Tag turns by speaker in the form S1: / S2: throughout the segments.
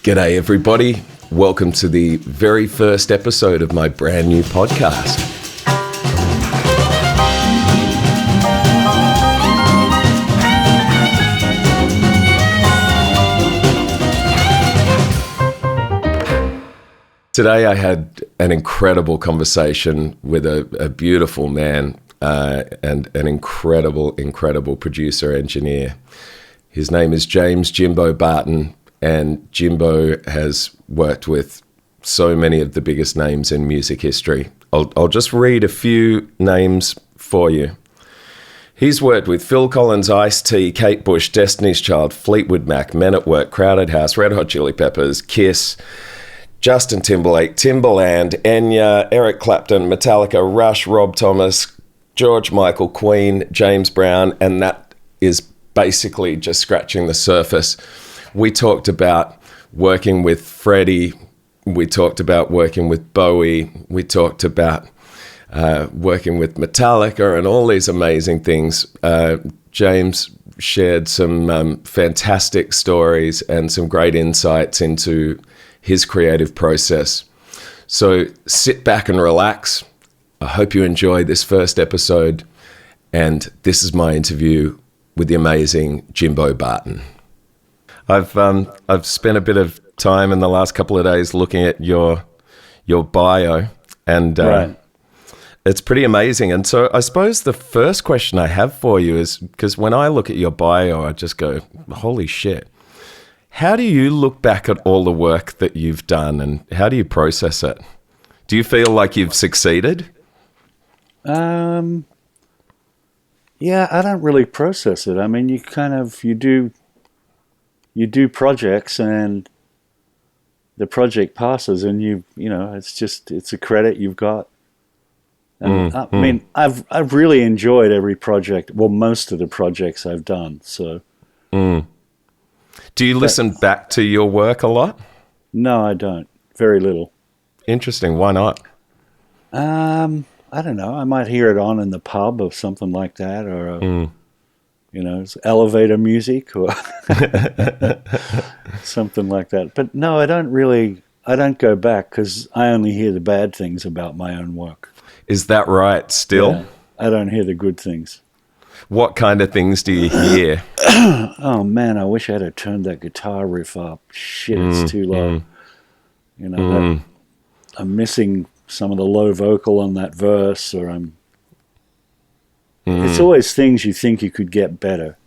S1: G'day everybody, welcome to the very first episode of my brand new podcast. Today I had an incredible conversation with a beautiful man and an incredible producer engineer. His name is Jimbo Barton. And Jimbo has worked with so many of the biggest names in music history. I'll just read a few names for you. He's worked with Phil Collins, Ice-T, Kate Bush, Destiny's Child, Fleetwood Mac, Men at Work, Crowded House, Red Hot Chili Peppers, Kiss, Justin Timberlake, Timbaland, Enya, Eric Clapton, Metallica, Rush, Rob Thomas, George Michael, Queen, James Brown, and that is basically just scratching the surface. We talked about working with Freddy, we talked about working with Bowie, we talked about working with Metallica and all these amazing things. James shared some fantastic stories and some great insights into his creative process. So sit back and relax. I hope you enjoy this first episode. And this is my interview with the amazing Jimbo Barton. I've spent a bit of time in the last couple of days looking at your bio, and
S2: right.
S1: It's pretty amazing. And so I suppose the first question I have for you is, because when I look at your bio, I just go, holy shit. How do you look back at all the work that you've done, and how do you process it? Do you feel like you've succeeded?
S2: Yeah, I don't really process it. I mean, you do projects and the project passes and you know, it's a credit you've got. And I mean, I've really enjoyed every project. Well, most of the projects I've done. So,
S1: do you listen back to your work a lot?
S2: No, I don't. Very little.
S1: Interesting. Why not?
S2: I don't know. I might hear it on in the pub or something like that, or it's elevator music or something like that. But no, I don't go back because I only hear the bad things about my own work.
S1: Is that right still?
S2: Yeah, I don't hear the good things.
S1: What kind of things do you hear?
S2: Oh man, I wish I had turned that guitar riff up. Shit, it's too low. I'm missing some of the low vocal on that verse, or it's always things you think you could get better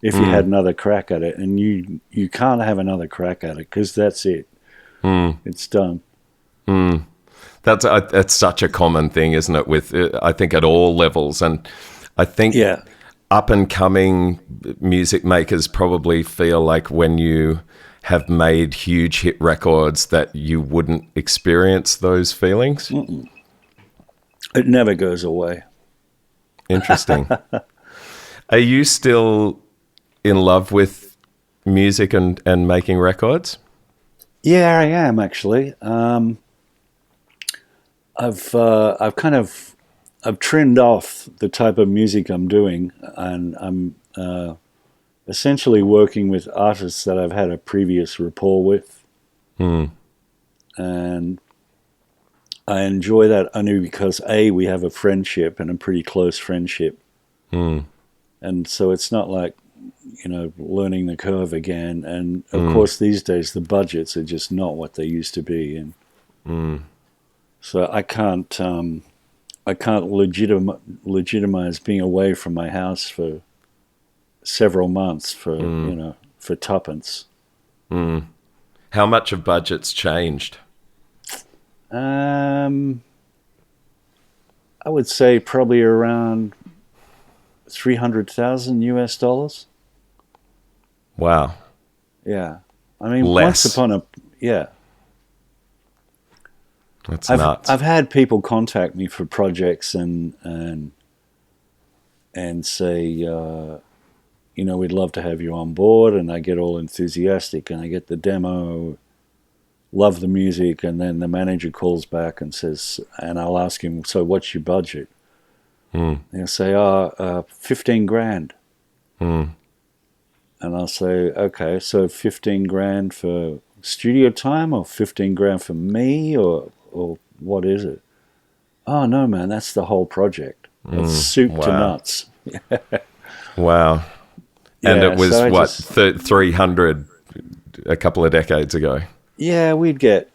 S2: if you had another crack at it, and you can't have another crack at it because that's it. It's done.
S1: That's such a common thing, isn't it? With I think at all levels, and I think up and coming music makers probably feel like when you have made huge hit records that you wouldn't experience those feelings.
S2: It never goes away.
S1: Interesting. Are you still in love with music and making records?
S2: Yeah, I am actually. I've trimmed off the type of music I'm doing, and I'm essentially working with artists that I've had a previous rapport with. And I enjoy that only because we have a friendship and a pretty close friendship. And so it's not like, learning the curve again. And of course these days the budgets are just not what they used to be. And so I can't legitimize being away from my house for several months for for tuppence.
S1: How much of budget's changed?
S2: I would say probably around $300,000 US.
S1: Wow.
S2: Yeah. I mean,
S1: less. That's nuts.
S2: I've had people contact me for projects and say, we'd love to have you on board, and I get all enthusiastic and I get the demo, love the music, and then the manager calls back and says, and I'll ask him, so what's your budget? They'll say, $15,000. And I'll say, okay, so $15,000 for studio time or 15 grand for me or what is it? Oh no, man, that's the whole project. It's soup to nuts.
S1: Wow. And
S2: Yeah,
S1: it was
S2: so
S1: what, 300 a couple of decades ago.
S2: Yeah, we'd get,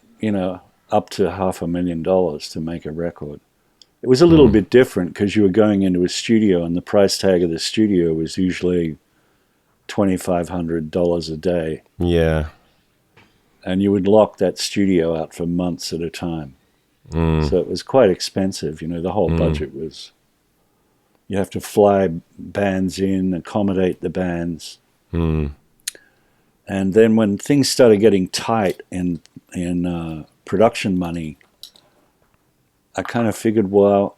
S2: up to $500,000 to make a record. It was a little bit different because you were going into a studio and the price tag of the studio was usually $2,500 a day.
S1: Yeah.
S2: And you would lock that studio out for months at a time. So it was quite expensive. The whole budget was, you have to fly bands in, accommodate the bands. And then when things started getting tight in production money, I kind of figured, well,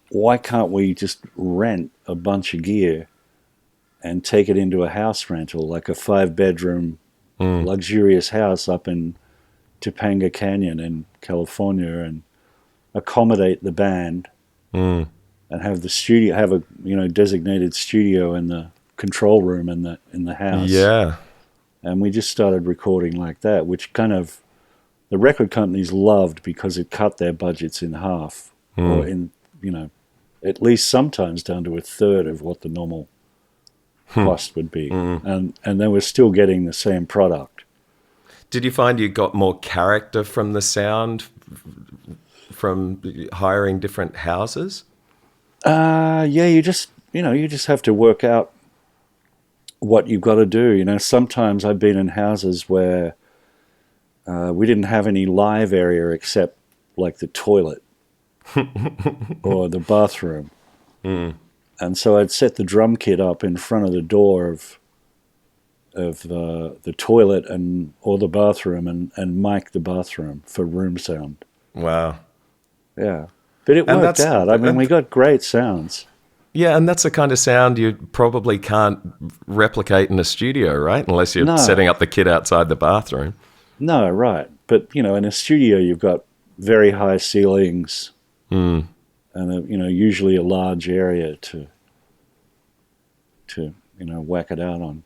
S2: why can't we just rent a bunch of gear and take it into a house rental, like a 5-bedroom luxurious house up in Topanga Canyon in California, and accommodate the band and have the studio, have a designated studio in the control room in the house.
S1: Yeah.
S2: And we just started recording like that, which kind of the record companies loved because it cut their budgets in half, or in at least sometimes down to a third of what the normal cost would be, and they were still getting the same product.
S1: Did you find you got more character from the sound from hiring different houses?
S2: Yeah, you just have to work out what you've got to do. Sometimes I've been in houses where we didn't have any live area except like the toilet or the bathroom. And so I'd set the drum kit up in front of the door of the toilet or the bathroom and mic the bathroom for room sound.
S1: Wow.
S2: Yeah. But it worked out. I mean, we got great sounds.
S1: Yeah, and that's the kind of sound you probably can't replicate in a studio, right? Unless you're setting up the kit outside the bathroom. No,
S2: right. But, in a studio you've got very high ceilings and, usually a large area to whack it out on.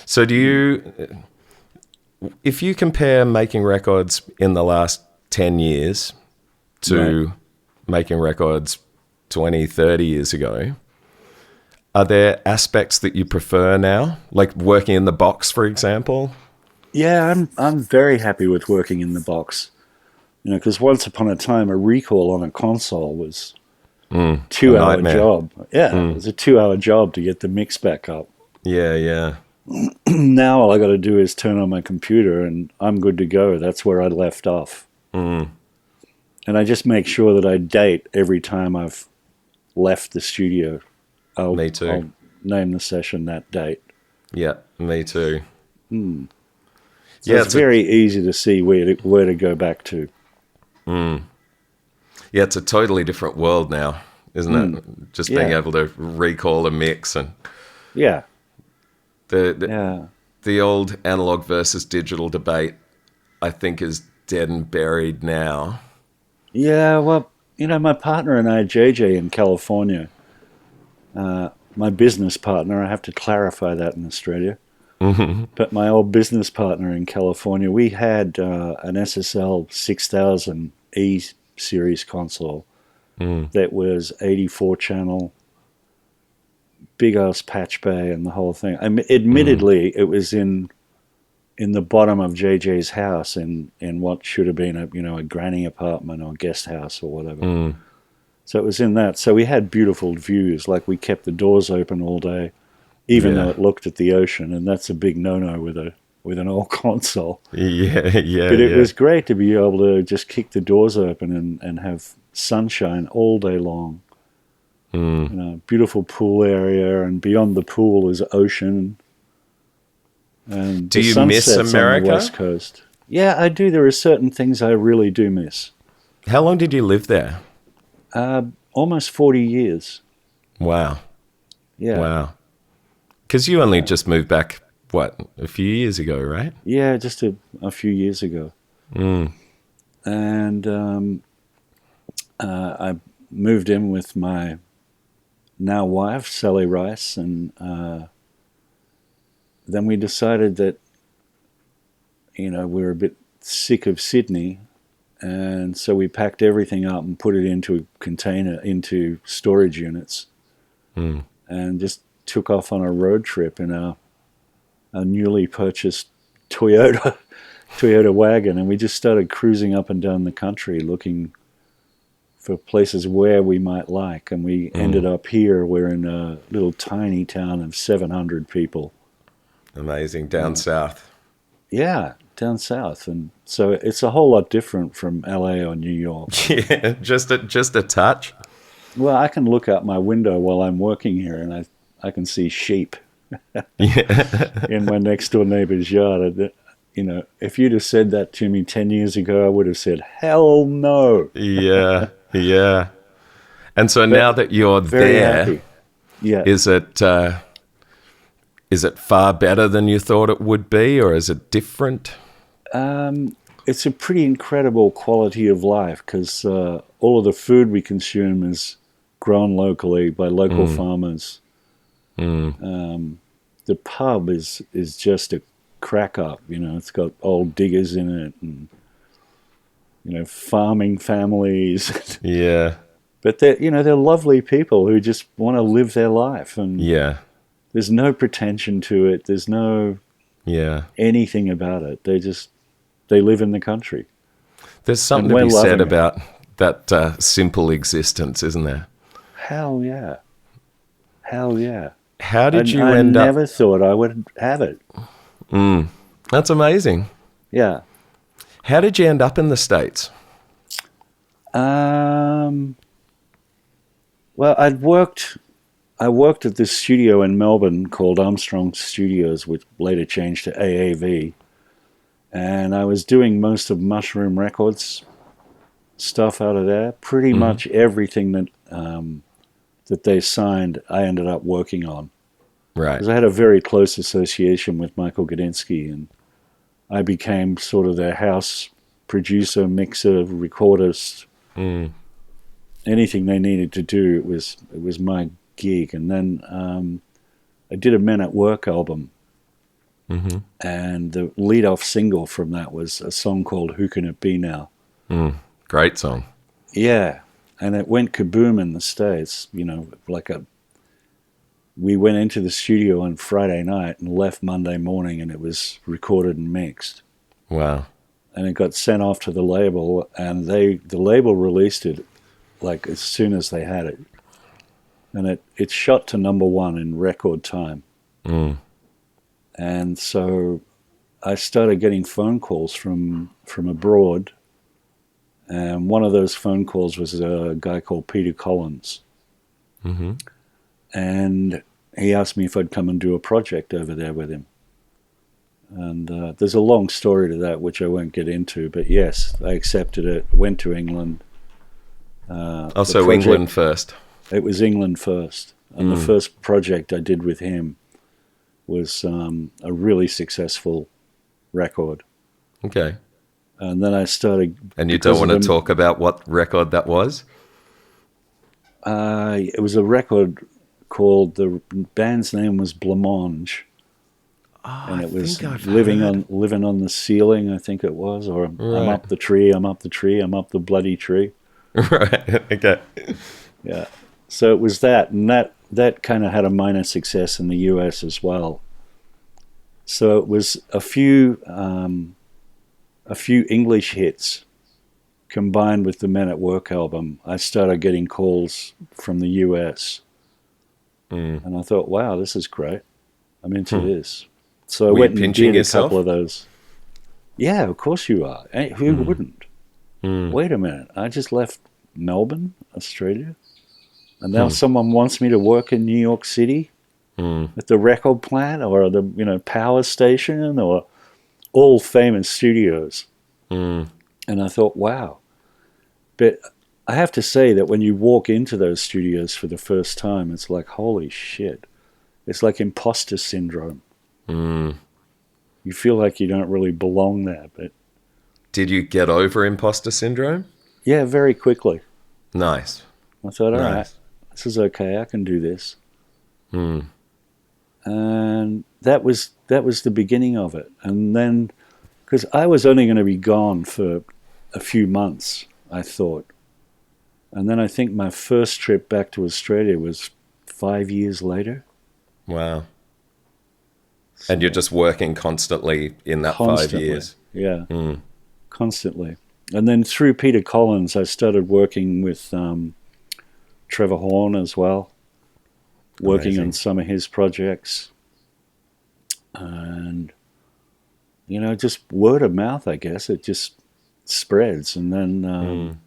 S1: So if you compare making records in the last 10 years to making records 20, 30 years ago, are there aspects that you prefer now? Like working in the box, for example?
S2: Yeah, I'm very happy with working in the box. Because once upon a time, a recall on a console was 2-hour job. Yeah, it was a 2-hour job to get the mix back up.
S1: Yeah.
S2: Now all I got to do is turn on my computer and I'm good to go. That's where I left off. And I just make sure that I date every time I've left the studio.
S1: Me too.
S2: I'll name the session that date.
S1: Yeah, me too.
S2: So it's very easy to see where to go back to.
S1: Yeah, it's a totally different world now, isn't it? Just being able to recall a mix and the old analog versus digital debate, I think, is dead and buried now.
S2: Yeah, well, my partner and I, JJ in California, my business partner, I have to clarify that in Australia, but my old business partner in California, we had an SSL 6000 E series console that was 84 channel, big ass patch bay and the whole thing. I mean, admittedly, it was in the bottom of JJ's house in what should have been a granny apartment or guest house or whatever. So it was in that. So we had beautiful views. Like we kept the doors open all day, even though it looked at the ocean, and that's a big no-no with an old console.
S1: Yeah.
S2: But it was great to be able to just kick the doors open and have sunshine all day long. Beautiful pool area, and beyond the pool is ocean. And
S1: do you miss America?
S2: On the West Coast. Yeah, I do. There are certain things I really do miss.
S1: How long did you live there?
S2: Almost 40 years.
S1: Wow.
S2: Yeah.
S1: Wow. Because you only just moved back, a few years ago, right?
S2: Yeah, just a few years ago. And I moved in with my now wife, Sally Rice, and then we decided that we were a bit sick of Sydney, and so we packed everything up and put it into a container, into storage units, and just took off on a road trip in a newly purchased Toyota wagon, and we just started cruising up and down the country looking for places where we might like, and we ended up here. We're in a little tiny town of 700 people.
S1: Amazing. Down south.
S2: Yeah, down south. And so it's a whole lot different from LA or New York.
S1: Yeah, just a touch.
S2: Well, I can look out my window while I'm working here, and I can see sheep in my next door neighbor's yard. If you'd have said that to me 10 years ago, I would have said, hell no.
S1: Yeah. And so now that you're there,
S2: happy. Yeah.
S1: Is it far better than you thought it would be, or is it different?
S2: It's a pretty incredible quality of life, because all of the food we consume is grown locally by local farmers. The pub is just a crack up. It's got old diggers in it, and farming families.
S1: Yeah.
S2: But they're lovely people who just want to live their life, and there's no pretension to it. There's no anything about it. They live in the country.
S1: There's something to be said about that simple existence, isn't there?
S2: Hell yeah.
S1: How did you end up?
S2: I never thought I would have it.
S1: That's amazing.
S2: Yeah.
S1: How did you end up in the States?
S2: Well, I worked at this studio in Melbourne called Armstrong Studios, which later changed to AAV. And I was doing most of Mushroom Records stuff out of there. Pretty much everything that they signed, I ended up working on.
S1: Right.
S2: Because I had a very close association with Michael Gudinski, and I became sort of their house producer, mixer, recordist. Anything they needed to do, it was my gig. And then I did a Men at Work album, and the lead-off single from that was a song called Who Can It Be Now?
S1: Great song.
S2: Yeah, and it went kaboom in the States. We went into the studio on Friday night and left Monday morning, and it was recorded and mixed.
S1: Wow.
S2: And it got sent off to the label, and the label released it like as soon as they had it. And it shot to #1 in record time. And so I started getting phone calls from abroad, and one of those phone calls was a guy called Peter Collins. And he asked me if I'd come and do a project over there with him. And there's a long story to that, which I won't get into, but yes, I accepted it, went to England.
S1: So England first.
S2: It was England first. And the first project I did with him was a really successful record.
S1: Okay.
S2: And then I started...
S1: And you don't want to talk about what record that was?
S2: It was a record called... The band's name was Blancmange. And it was living on the ceiling, I think it was, or I'm up the tree, I'm up the tree, I'm up the bloody tree.
S1: Right. Okay.
S2: Yeah. So it was that, and that kind of had a minor success in the US as well. So it was a few English hits combined with the Men at Work album. I started getting calls from the US, and I thought, wow, this is great. I'm into this. So I went and did a couple of those. Yeah, of course you are. Who wouldn't? Wait a minute. I just left Melbourne, Australia, and now someone wants me to work in New York City at the record plant or the power station or all famous studios. And I thought, wow. But I have to say that when you walk into those studios for the first time, it's like, holy shit. It's like impostor syndrome. You feel like you don't really belong there. But
S1: did you get over imposter syndrome?
S2: Yeah, very quickly.
S1: Nice.
S2: I thought, all right, this is okay. I can do this. And that was the beginning of it. And then Because I was only going to be gone for a few months, I thought. And then I think my first trip back to Australia was 5 years later.
S1: Wow. And you're just working constantly in that 5 years.
S2: Yeah, constantly. And then through Peter Collins, I started working with Trevor Horn as well, working on some of his projects. And, you know, just word of mouth, I guess. It just spreads. And then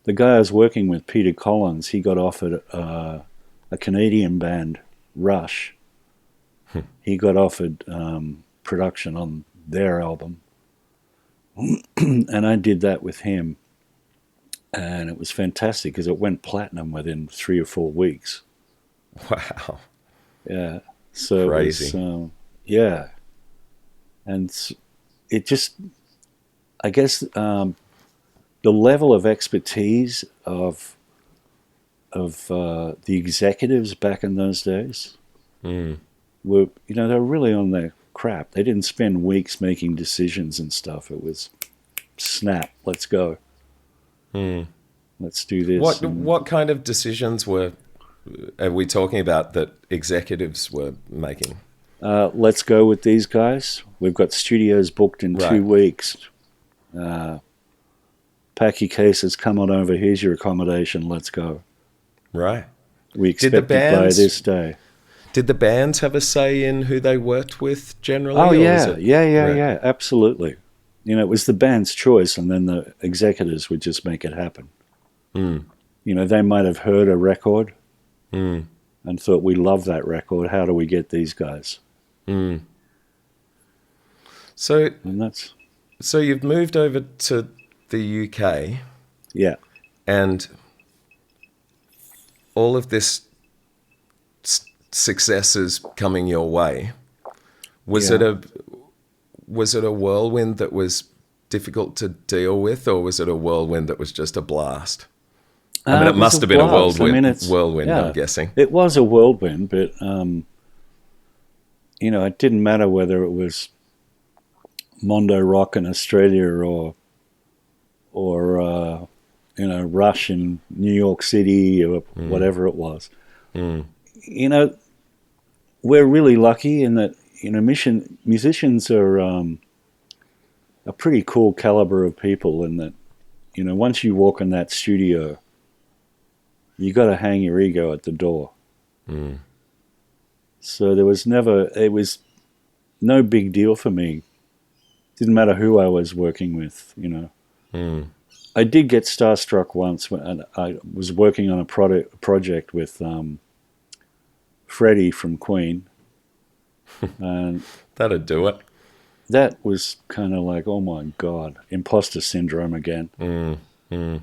S2: the guy I was working with, Peter Collins, he got offered a Canadian band, Rush. He got offered production on their album. And I did that with him. And it was fantastic because it went platinum within 3 or 4 weeks.
S1: Wow.
S2: Yeah. So
S1: crazy.
S2: It was, yeah. And it just, I guess, the level of expertise of the executives back in those days were, you know, they were really on their crap. They didn't spend weeks making decisions and stuff. It was snap, let's go. Let's do this.
S1: What kind of decisions are we talking about that executives were making?
S2: Let's go with these guys. We've got studios booked in 2 weeks. Pack your cases, come on over. Here's your accommodation. Let's go.
S1: Right.
S2: We expect it by this day.
S1: Did the bands have a say in who they worked with generally?
S2: Oh, yeah, absolutely. You know, it was the band's choice, and then the executives would just make it happen. You know, they might have heard a record and thought, we love that record. How do we get these guys?
S1: So
S2: So
S1: you've moved over to the UK.
S2: Yeah.
S1: And all of this success is coming your way. Was it a whirlwind that was difficult to deal with, or was it a whirlwind that was just a blast? I mean, it must have been a whirlwind, I'm guessing.
S2: It was a whirlwind, but, you know, it didn't matter whether it was Mondo Rock in Australia or you know, Rush in New York City or whatever it was. You know, we're really lucky in that, you know, musicians are a pretty cool caliber of people in that, you know, once you walk in that studio, you got to hang your ego at the door. So it was no big deal for me. Didn't matter who I was working with, you know. I did get starstruck once when I was working on a project with Freddy from Queen. And
S1: that'd do it.
S2: That was kind of like, oh my God, impostor syndrome again. And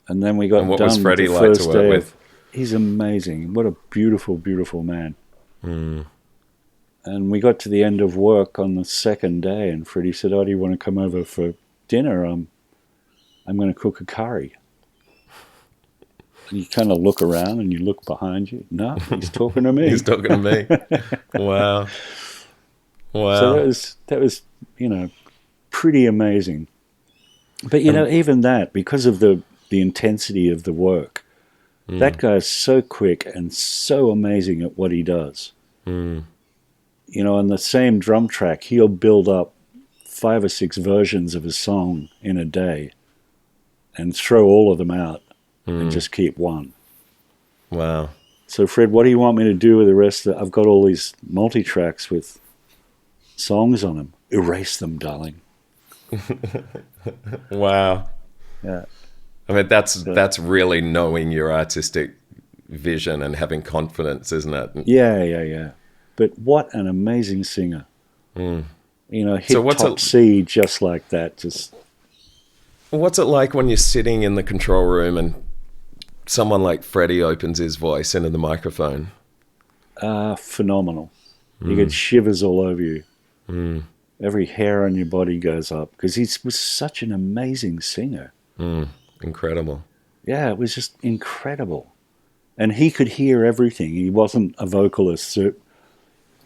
S2: then we got done.
S1: What was Freddie
S2: like
S1: to work with?
S2: He's amazing. What a beautiful, beautiful man. And we got to the end of work on the second day, and Freddie said, "Oh, do you want to come over for dinner? I'm going to cook a curry." And you kind of look around and you look behind you. No, he's talking to me.
S1: He's talking to me. Wow.
S2: So that was, you know, pretty amazing. But, you know, even that, because of the intensity of the work, that guy's so quick and so amazing at what he does. You know, on the same drum track, he'll build up 5 or 6 versions of a song in a day and throw all of them out and just keep one.
S1: Wow.
S2: So, Fred, what do you want me to do with the rest of I've got all these multi-tracks with songs on them. Erase them, darling.
S1: Wow.
S2: Yeah.
S1: I mean, that's really knowing your artistic vision and having confidence, isn't it?
S2: Yeah. But what an amazing singer. You know, hit top C just like that. Just.
S1: What's it like when you're sitting in the control room and someone like Freddie opens his voice into the microphone?
S2: Phenomenal. You get shivers all over you. Every hair on your body goes up because he was such an amazing singer.
S1: Incredible.
S2: Yeah, it was just incredible. And he could hear everything. He wasn't a vocalist. So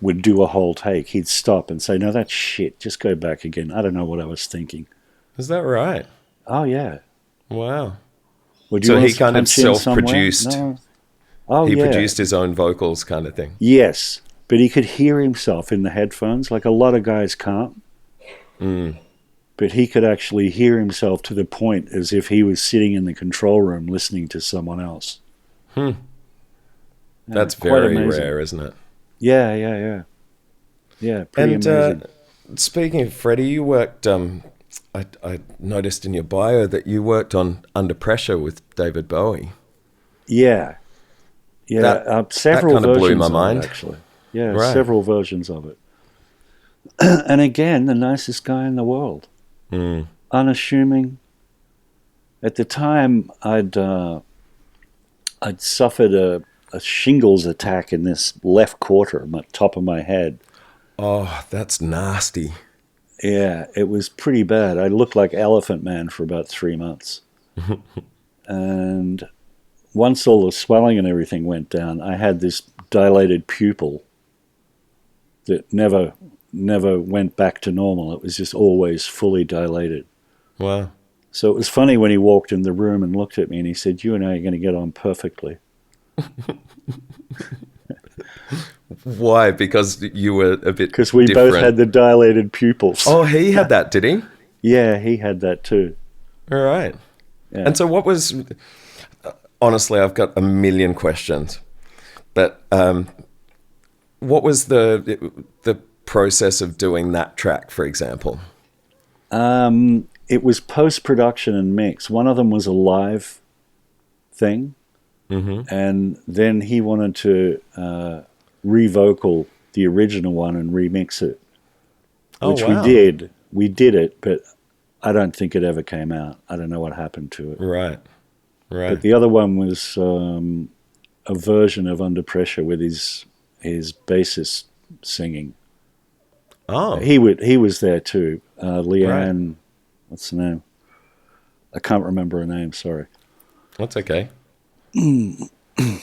S2: would do a whole take. He'd stop and say, "No, that's shit. Just go back again. I don't know what I was thinking."
S1: Is that right?
S2: Oh yeah.
S1: Wow.
S2: Would you
S1: So
S2: want
S1: he
S2: us to
S1: kind of
S2: punch in somewhere?
S1: self-produced.
S2: No. Oh
S1: He
S2: yeah.
S1: produced his own vocals kind of thing.
S2: Yes, but he could hear himself in the headphones, like a lot of guys can't. But he could actually hear himself to the point as if he was sitting in the control room listening to someone else.
S1: That's
S2: quite
S1: very
S2: amazing.
S1: rare, isn't it?
S2: Yeah. Yeah, pretty amazing.
S1: Speaking of Freddie, you worked, I noticed in your bio that you worked on Under Pressure with David Bowie.
S2: Yeah. Several
S1: that kind of blew
S2: versions
S1: my
S2: of
S1: mind.
S2: it, actually. Yeah,
S1: Right.
S2: several versions of it. And again, the nicest guy in the world. Unassuming. At the time, I'd suffered a shingles attack in this left quarter, my top of my head.
S1: Oh, that's nasty.
S2: Yeah, it was pretty bad. I looked like Elephant Man for about 3 months. And once all the swelling and everything went down, I had this dilated pupil that never went back to normal. It was just always fully dilated.
S1: Wow.
S2: So it was funny when he walked in the room and looked at me and he said, "You and I are going to get on perfectly."
S1: Why? Because you were a bit
S2: Because we
S1: different.
S2: both had the dilated pupils.
S1: Oh, he had that, did he?
S2: Yeah, he had that too.
S1: All right.
S2: Yeah.
S1: And so what was... Honestly, I've got a million questions. But what was the process of doing that track, for example?
S2: It was post-production and mix. One of them was a live thing. And then he wanted to revocal the original one and remix it, which
S1: wow.
S2: we did. We did it, but I don't think it ever came out. I don't know what happened to it.
S1: Right.
S2: But the other one was a version of Under Pressure with his bassist singing.
S1: Oh.
S2: He was there too. Leanne, what's the name? I can't remember her name. Sorry.
S1: That's okay.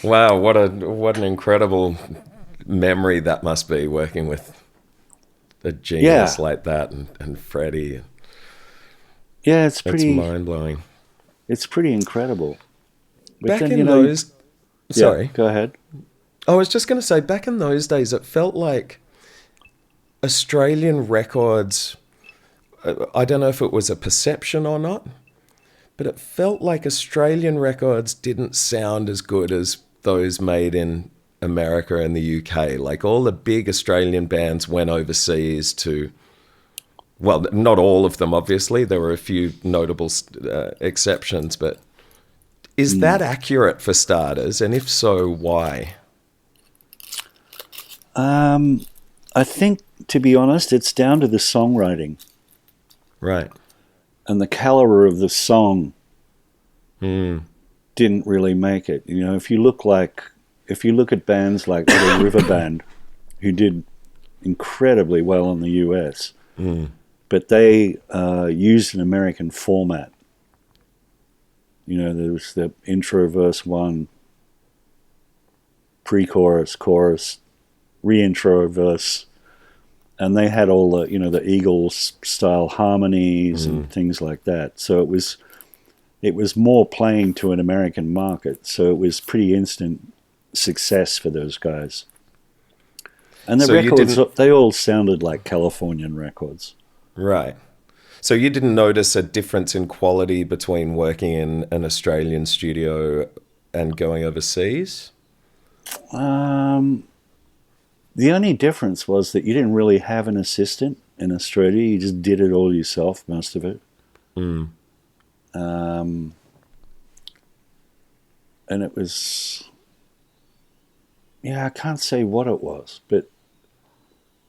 S1: Wow, what an incredible memory that must be, working with a genius like that and Freddie.
S2: Yeah, it's
S1: That's mind-blowing.
S2: It's pretty incredible. But
S1: Back
S2: then,
S1: in those... Sorry.
S2: Yeah, go ahead.
S1: I was just going to say, back in those days, it felt like Australian records... I don't know if it was a perception or not, but it felt like Australian records didn't sound as good as those made in America and the UK. Like, all the big Australian bands went overseas to... Well, not all of them, obviously. There were a few notable exceptions, but is that accurate for starters? And if so, why?
S2: I think, to be honest, it's down to the songwriting.
S1: Right.
S2: And the caliber of the song didn't really make it. You know, if you look at bands like the River Band, who did incredibly well in the US, but they used an American format. You know, there was the intro, verse 1, pre-chorus, chorus, re-intro, verse, and they had all the, the Eagles-style harmonies and things like that. So it was more playing to an American market. So it was pretty instant success for those guys. And the records, they all sounded like Californian records.
S1: Right. So you didn't notice a difference in quality between working in an Australian studio and going overseas?
S2: The only difference was that you didn't really have an assistant in Australia. You just did it all yourself, most of it. And it was... Yeah, I can't say what it was, but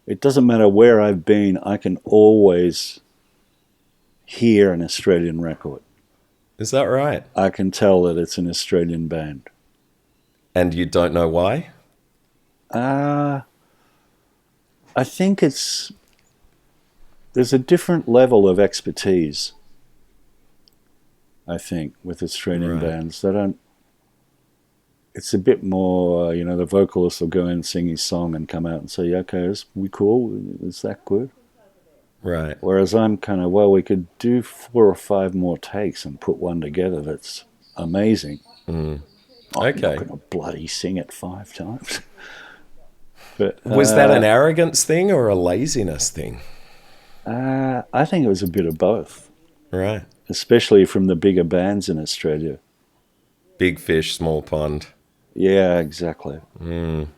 S2: it doesn't matter where I've been, I can always hear an Australian record.
S1: Is that right?
S2: I can tell that it's an Australian band.
S1: And you don't know why?
S2: I think there's a different level of expertise, I think, with Australian bands. it's a bit more, the vocalist will go in and sing his song and come out and say, okay, is we cool? Is that good?
S1: Right.
S2: Whereas I'm kind of, well, we could do 4 or 5 more takes and put one together that's amazing.
S1: Mm.
S2: I'm
S1: Okay.
S2: not going to bloody sing it 5 times. But
S1: was that an arrogance thing or a laziness thing?
S2: I think it was a bit of both.
S1: Right.
S2: Especially from the bigger bands in Australia.
S1: Big fish, small pond.
S2: Yeah, exactly.
S1: Mm.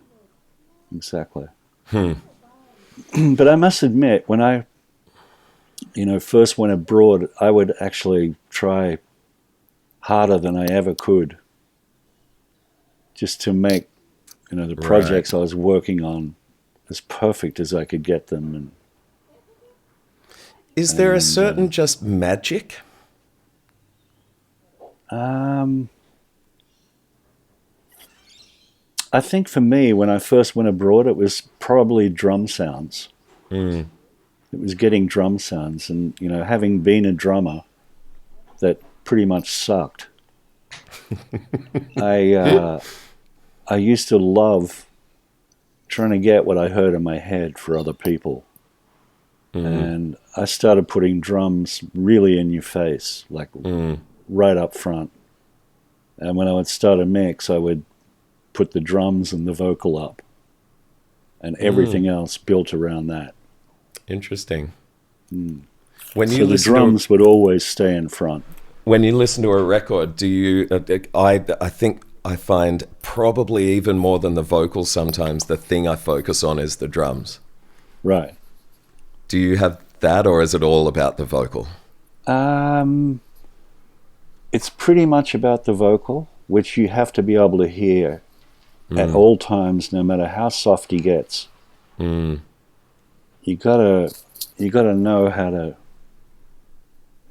S2: Exactly. But I must admit, when I, first went abroad, I would actually try harder than I ever could just to make, the projects I was working on as perfect as I could get them. And
S1: is there a certain just magic?
S2: I think for me, when I first went abroad, it was probably drum sounds.
S1: Mm.
S2: It was getting drum sounds, and having been a drummer that pretty much sucked. I used to love trying to get what I heard in my head for other people. And I started putting drums really in your face, like right up front. And when I would start a mix, I would put the drums and the vocal up, and everything else built around that.
S1: Interesting.
S2: When
S1: you
S2: the drums would always stay in front.
S1: When you listen to a record, do you? I think I find probably even more than the vocals sometimes, the thing I focus on is the drums.
S2: Right.
S1: Do you have that, or is it all about the vocal?
S2: It's pretty much about the vocal, which you have to be able to hear at all times, no matter how soft he gets. You gotta know how to,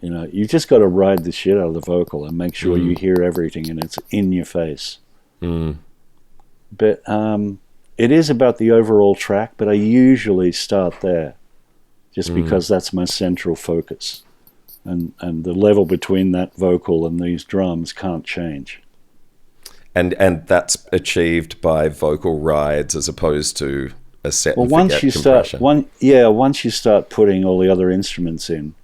S2: you just got to ride the shit out of the vocal and make sure you hear everything and it's in your face. But it is about the overall track, but I usually start there just because that's my central focus. And the level between that vocal and these drums can't change. And
S1: that's achieved by vocal rides as opposed to a set and
S2: once
S1: forget
S2: you
S1: compression.
S2: Once you start putting all the other instruments in,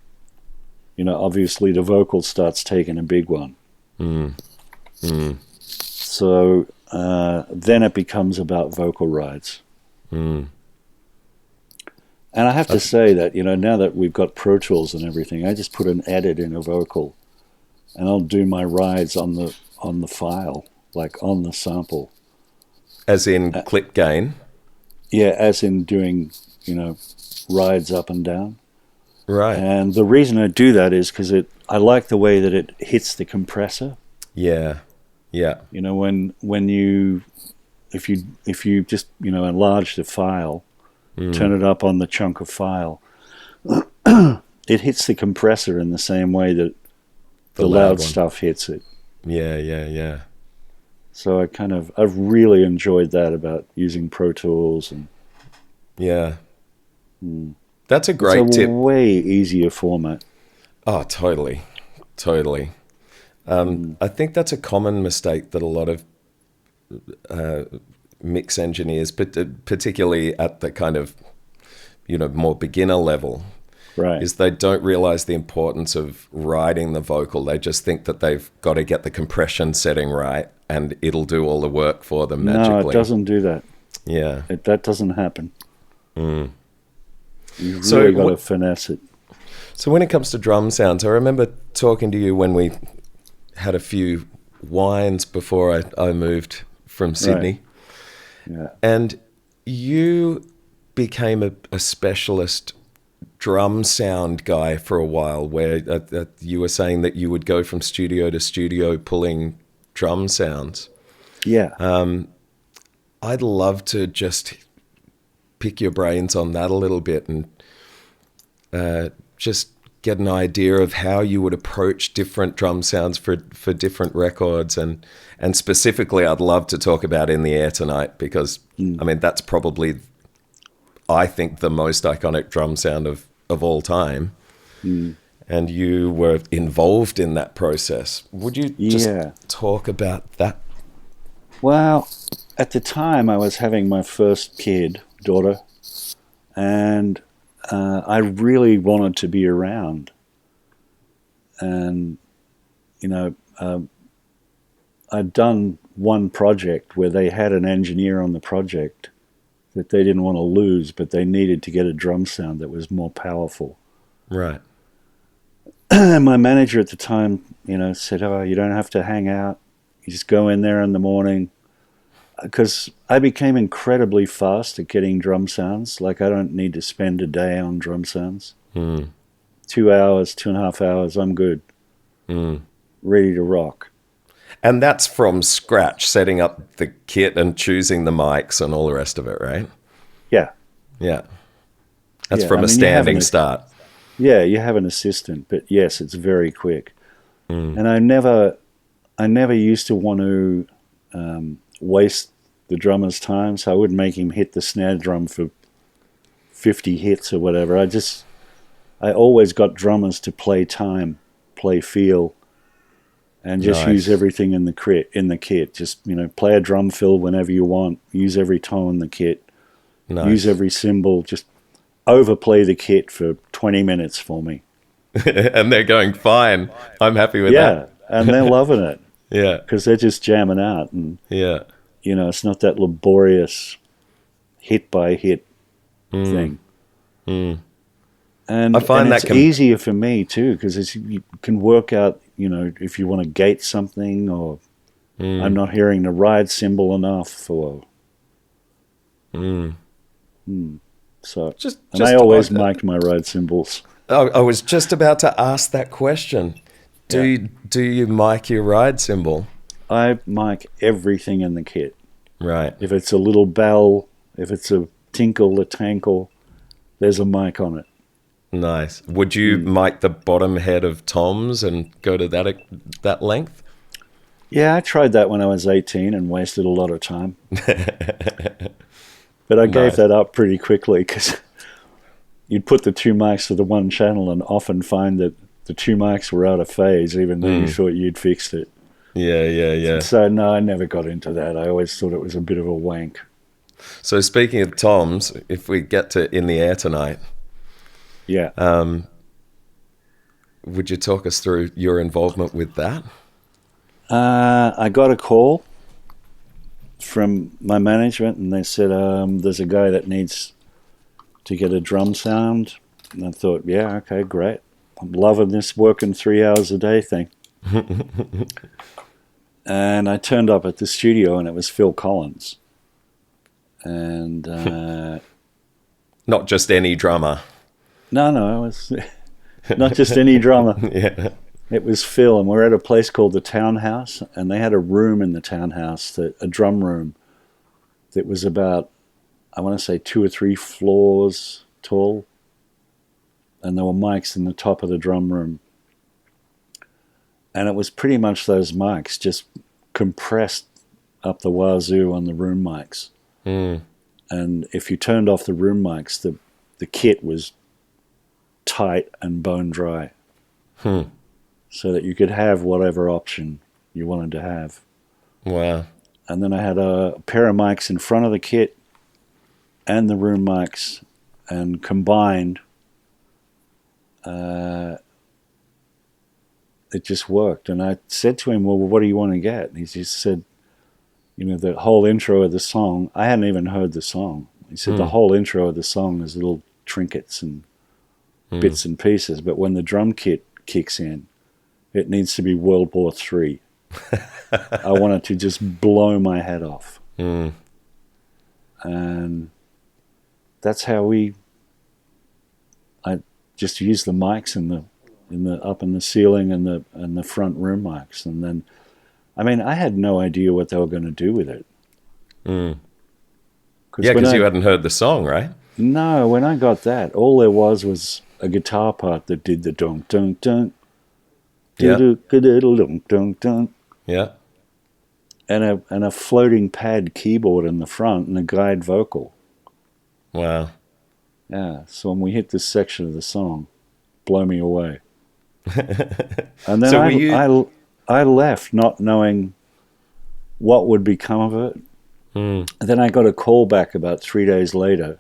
S2: obviously the vocal starts taking a big one. So then it becomes about vocal rides. And I have to say that, now that we've got Pro Tools and everything, I just put an edit in a vocal and I'll do my rides on the file, like on the sample.
S1: As in clip gain?
S2: Yeah, as in doing, rides up and down.
S1: Right.
S2: And the reason I do that is because I like the way that it hits the compressor.
S1: Yeah. Yeah.
S2: If you just, enlarge the file, turn it up on the chunk of file, it hits the compressor in the same way that the loud stuff hits it.
S1: Yeah.
S2: So I've really enjoyed that about using Pro Tools. And
S1: yeah. That's a great tip.
S2: It's a way easier format.
S1: Oh, totally. I think that's a common mistake that a lot of mix engineers, but particularly at the kind of, more beginner level,
S2: right,
S1: is they don't realize the importance of riding the vocal. They just think that they've got to get the compression setting right and it'll do all the work for them magically.
S2: No, it doesn't do that.
S1: Yeah.
S2: That doesn't happen. You've really got to finesse it.
S1: So when it comes to drum sounds, I remember talking to you when we had a few wines before I moved from Sydney.
S2: Right. Yeah.
S1: And you became a specialist drum sound guy for a while, where you were saying that you would go from studio to studio pulling drum sounds.
S2: Yeah.
S1: I'd love to just pick your brains on that a little bit and just get an idea of how you would approach different drum sounds for different records. And specifically, I'd love to talk about In the Air Tonight, because, I mean, that's probably, I think, the most iconic drum sound of all time. And you were involved in that process. Would you just talk about that?
S2: Well, at the time I was having my first daughter, and I really wanted to be around. And, you know, I'd done one project where they had an engineer on the project that they didn't want to lose, but they needed to get a drum sound that was more powerful.
S1: Right.
S2: And my manager at the time, said, "Oh, you don't have to hang out. You just go in there in the morning." Because I became incredibly fast at getting drum sounds. Like, I don't need to spend a day on drum sounds. 2 hours, 2.5 hours, I'm good. Ready to rock.
S1: And that's from scratch, setting up the kit and choosing the mics and all the rest of it, right?
S2: Yeah.
S1: Yeah. That's from a standing start.
S2: Yeah, you have an assistant, but yes, it's very quick. And I never used to want to waste the drummer's time, so I would make him hit the snare drum for 50 hits or whatever. I always got drummers to play time, play feel, and just use everything in the kit. Just, play a drum fill whenever you want, use every tone in the kit, use every cymbal, just overplay the kit for 20 minutes for me.
S1: And they're going, fine, I'm happy with that.
S2: Yeah, and they're loving it.
S1: Yeah.
S2: Because they're just jamming out. And, it's not that laborious hit-by-hit thing. And
S1: I find
S2: it's easier for me, too, because you can work out, if you want to gate something, or I'm not hearing the ride cymbal enough, or... So, I always mic'd my ride cymbals.
S1: I was just about to ask that question. Do you mic your ride cymbal?
S2: I mic everything in the kit.
S1: Right.
S2: If it's a little bell, if it's a tinkle, a tankle, there's a mic on it.
S1: Nice. Would you mic the bottom head of toms and go to that length?
S2: Yeah, I tried that when I was 18 and wasted a lot of time. But I gave that up pretty quickly, because you'd put the two mics to the one channel and often find that the two mics were out of phase, even though you thought you'd fixed it.
S1: Yeah.
S2: So, no, I never got into that. I always thought it was a bit of a wank.
S1: So, speaking of toms, if we get to In the Air Tonight, would you talk us through your involvement with that?
S2: I got a call from my management, and they said, there's a guy that needs to get a drum sound. And I thought, yeah, okay, great. I'm loving this working 3 hours a day thing. And I turned up at the studio, and it was Phil Collins. And
S1: not just any drummer.
S2: No, it was not just any drummer.
S1: Yeah.
S2: It was Phil, and we're at a place called the Townhouse, and they had a room in the Townhouse, a drum room, that was about, I want to say, 2 or 3 floors tall, and there were mics in the top of the drum room. And it was pretty much those mics just compressed up the wazoo on the room mics. And if you turned off the room mics, the kit was tight and bone dry. So that you could have whatever option you wanted to have.
S1: Wow.
S2: And then I had a pair of mics in front of the kit and the room mics, and combined, it just worked. And I said to him, well, what do you want to get? And he just said, the whole intro of the song, I hadn't even heard the song. He said the whole intro of the song is little trinkets and bits and pieces, but when the drum kit kicks in, it needs to be World War III. I want it to just blow my head off. And that's how I just used the mics up in the ceiling and the front room mics. And then, I had no idea what they were going to do with it.
S1: Yeah, because you hadn't heard the song, right?
S2: No, when I got that, all there was a guitar part that did the dunk dunk dunk.
S1: Yeah.
S2: Dunk dunk dunk.
S1: Yeah.
S2: And a floating pad keyboard in the front and a guide vocal.
S1: Wow.
S2: Yeah. So when we hit this section of the song, blow me away. And then
S1: So
S2: I left not knowing what would become of it. And then I got a call back about 3 days later,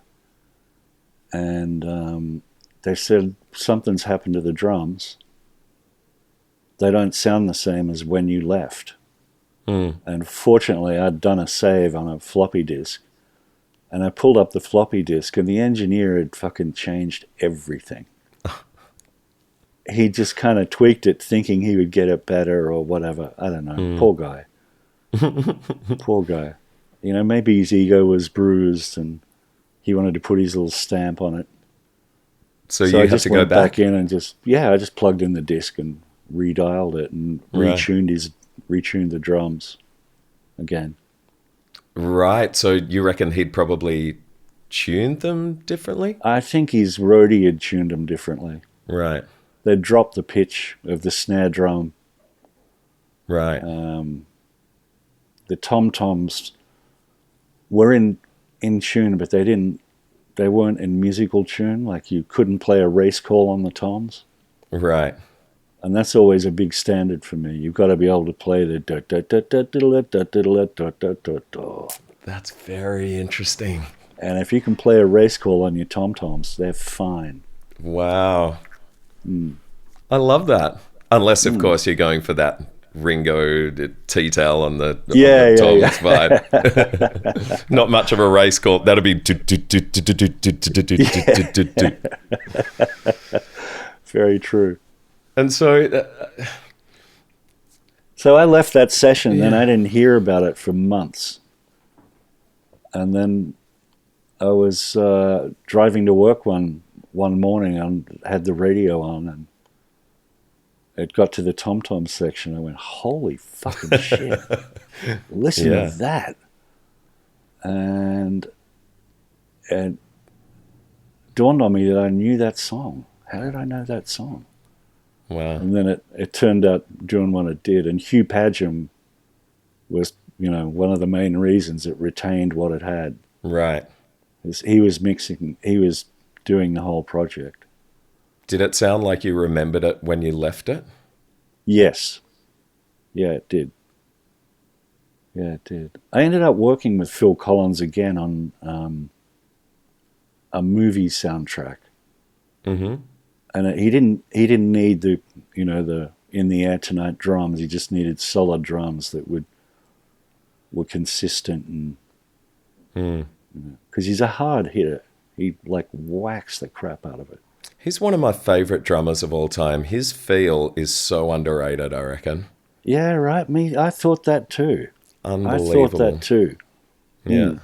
S2: and they said something's happened to the drums. They don't sound the same as when you left. And fortunately, I'd done a save on a floppy disk, and I pulled up the floppy disk, and the engineer had fucking changed everything. He just kind of tweaked it, thinking he would get it better or whatever. I don't know. Poor guy. Poor guy. You know, maybe his ego was bruised and he wanted to put his little stamp on it.
S1: So you
S2: I
S1: had
S2: just
S1: to go
S2: went
S1: back
S2: in and I just plugged in the disc and redialed it and retuned the drums again.
S1: Right. So you reckon he'd probably tuned them differently?
S2: I think his roadie had tuned them differently.
S1: Right.
S2: They'd dropped the pitch of the snare drum.
S1: Right.
S2: The tom-toms were in tune, but they weren't in musical tune. Like, you couldn't play a race call on the toms.
S1: Right.
S2: And that's always a big standard for me. You've got to be able to play the da da da da da da da da da da da.
S1: That's very interesting.
S2: And if you can play a race call on your tom-toms, they're fine.
S1: Wow. I love that. Unless, of course, you're going for that Ringo T-tail on the toms vibe. Not much of a race call. That'll be...
S2: Very true.
S1: And so...
S2: So I left that session, then I didn't hear about it for months. And then I was driving to work one morning and had the radio on, and it got to the tom-tom section. I went, holy fucking shit. Listen to that. And it dawned on me that I knew that song. How did I know that song?
S1: Wow.
S2: And then it turned out doing what it did. And Hugh Padgham was, one of the main reasons it retained what it had.
S1: Right.
S2: He was doing the whole project.
S1: Did it sound like you remembered it when you left it?
S2: Yes. Yeah, it did. I ended up working with Phil Collins again on a movie soundtrack. Mm-hmm. And he didn't need the In the Air Tonight drums. He just needed solid drums that were consistent, and because he's a hard hitter. He whacks the crap out of it.
S1: He's one of my favorite drummers of all time. His feel is so underrated, I reckon.
S2: Yeah, right. I thought that too.
S1: Unbelievable.
S2: I thought that too.
S1: Yeah.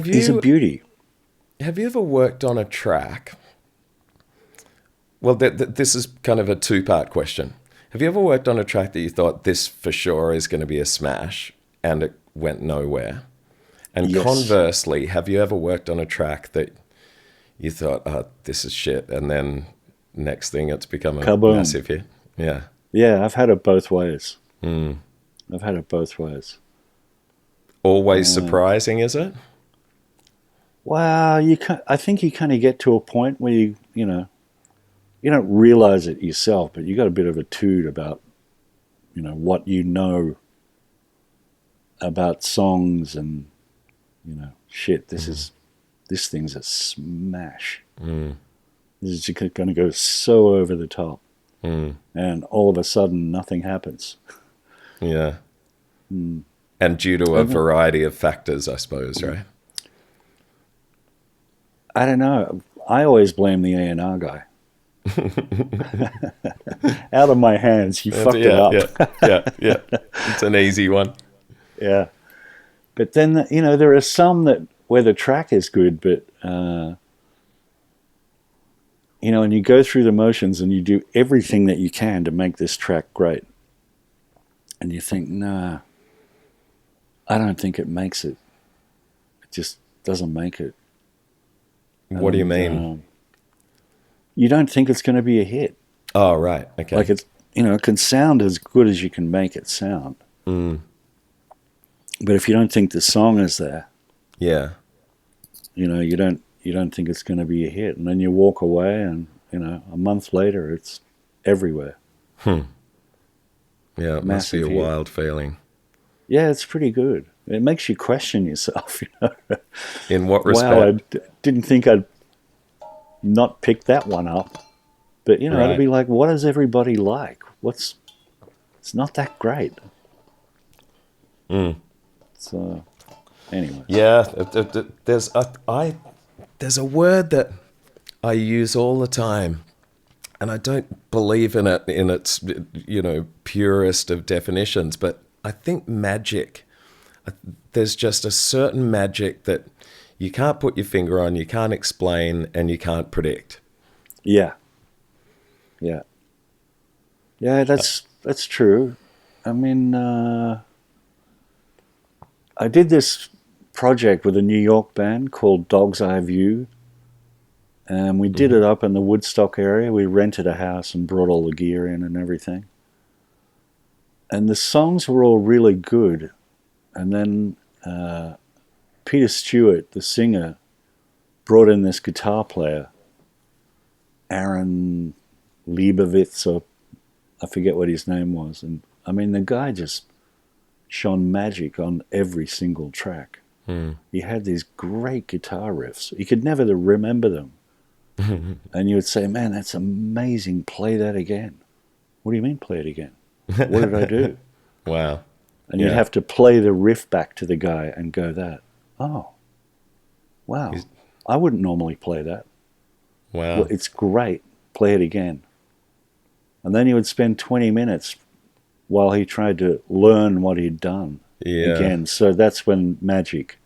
S2: He's a beauty.
S1: Have you ever worked on a track? Well, this is kind of a two-part question. Have you ever worked on a track that you thought, this for sure is going to be a smash, and it went nowhere? And
S2: yes.
S1: Conversely, have you ever worked on a track that you thought, oh, this is shit, and then next thing it's become a
S2: Kaboom.
S1: Massive hit? Yeah.
S2: Yeah, I've had it both ways. I've had it both ways.
S1: Always surprising, is it?
S2: Well, I think you kind of get to a point where you don't realize it yourself, but you got a bit of a toot about, what you know about songs and, shit, this thing's a smash. This is going to go so over the top. And all of a sudden, nothing happens.
S1: Yeah. And due to a variety of factors, I suppose, right?
S2: I don't know. I always blame the A&R guy. Out of my hands, you fucked it up.
S1: Yeah. It's an easy one.
S2: Yeah. But then, there are some where the track is good, but, and you go through the motions and you do everything that you can to make this track great. And you think, nah, I don't think it makes it. It just doesn't make it.
S1: What do you mean?
S2: You don't think it's going to be a hit.
S1: Oh, right. Okay.
S2: Like it can sound as good as you can make it sound. But if you don't think the song is there,
S1: yeah,
S2: you don't think it's going to be a hit, and then you walk away, and a month later it's everywhere.
S1: Yeah, it must be a wild feeling.
S2: Yeah, it's pretty good. It makes you question yourself, you know.
S1: In what respect?
S2: Wow, didn't think I'd not pick that one up. But, you know,
S1: Right.
S2: it'd be like, what does everybody like? It's not that great. So, anyway.
S1: Yeah, there's there's a word that I use all the time, and I don't believe in it in its, you know, purest of definitions, but I think magic. There's just a certain magic that you can't put your finger on, you can't explain, and you can't predict.
S2: Yeah. Yeah, that's true. I mean, I did this project with a New York band called Dog's Eye View, and we did it up in the Woodstock area. We rented a house and brought all the gear in and everything. And the songs were all really good. And then Peter Stewart, the singer, brought in this guitar player, Aaron Leibovitz, or I forget what his name was. And I mean, the guy just shone magic on every single track. He had these great guitar riffs. You could never remember them. And you would say, man, that's amazing. Play that again. What do you mean play it again? What did I do?
S1: Wow.
S2: And you'd have to play the riff back to the guy and go that. Oh, wow. I wouldn't normally play that.
S1: Wow.
S2: Well, it's great. Play it again. And then you would spend 20 minutes while he tried to learn what he'd done again. So that's when magic,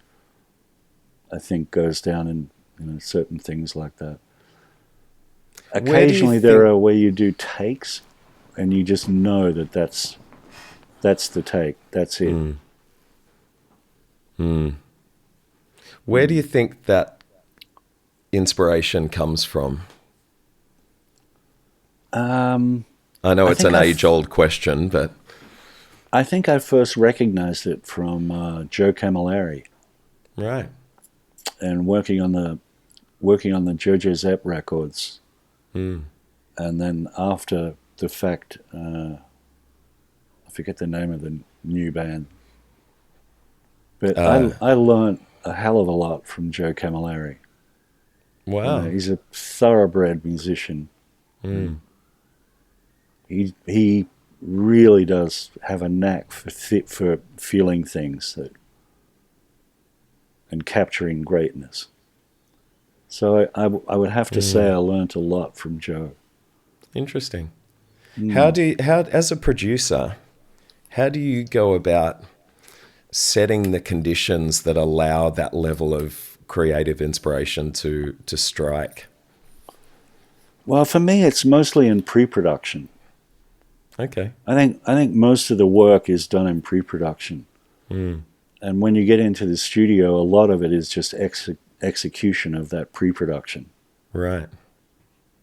S2: I think, goes down in, you know, certain things like that. Occasionally there are where you do takes and you just know that that's the take. That's it.
S1: Where do you think that inspiration comes from? I know it's an age-old question, but
S2: I think I first recognized it from Joe Camilleri.
S1: Right.
S2: And working on the Jojo Zepp records. And then after the fact, I forget the name of the new band. But I learned a hell of a lot from Joe Camilleri.
S1: Wow.
S2: You know, he's a thoroughbred musician. He really does have a knack for feeling things and capturing greatness. So I would have to say I learned a lot from Joe.
S1: Interesting. How as a producer, how do you go about setting the conditions that allow that level of creative inspiration to strike?
S2: Well, for me, it's mostly in pre-production.
S1: Okay.
S2: I think most of the work is done in pre-production. And when you get into the studio, a lot of it is just execution of that pre-production.
S1: Right.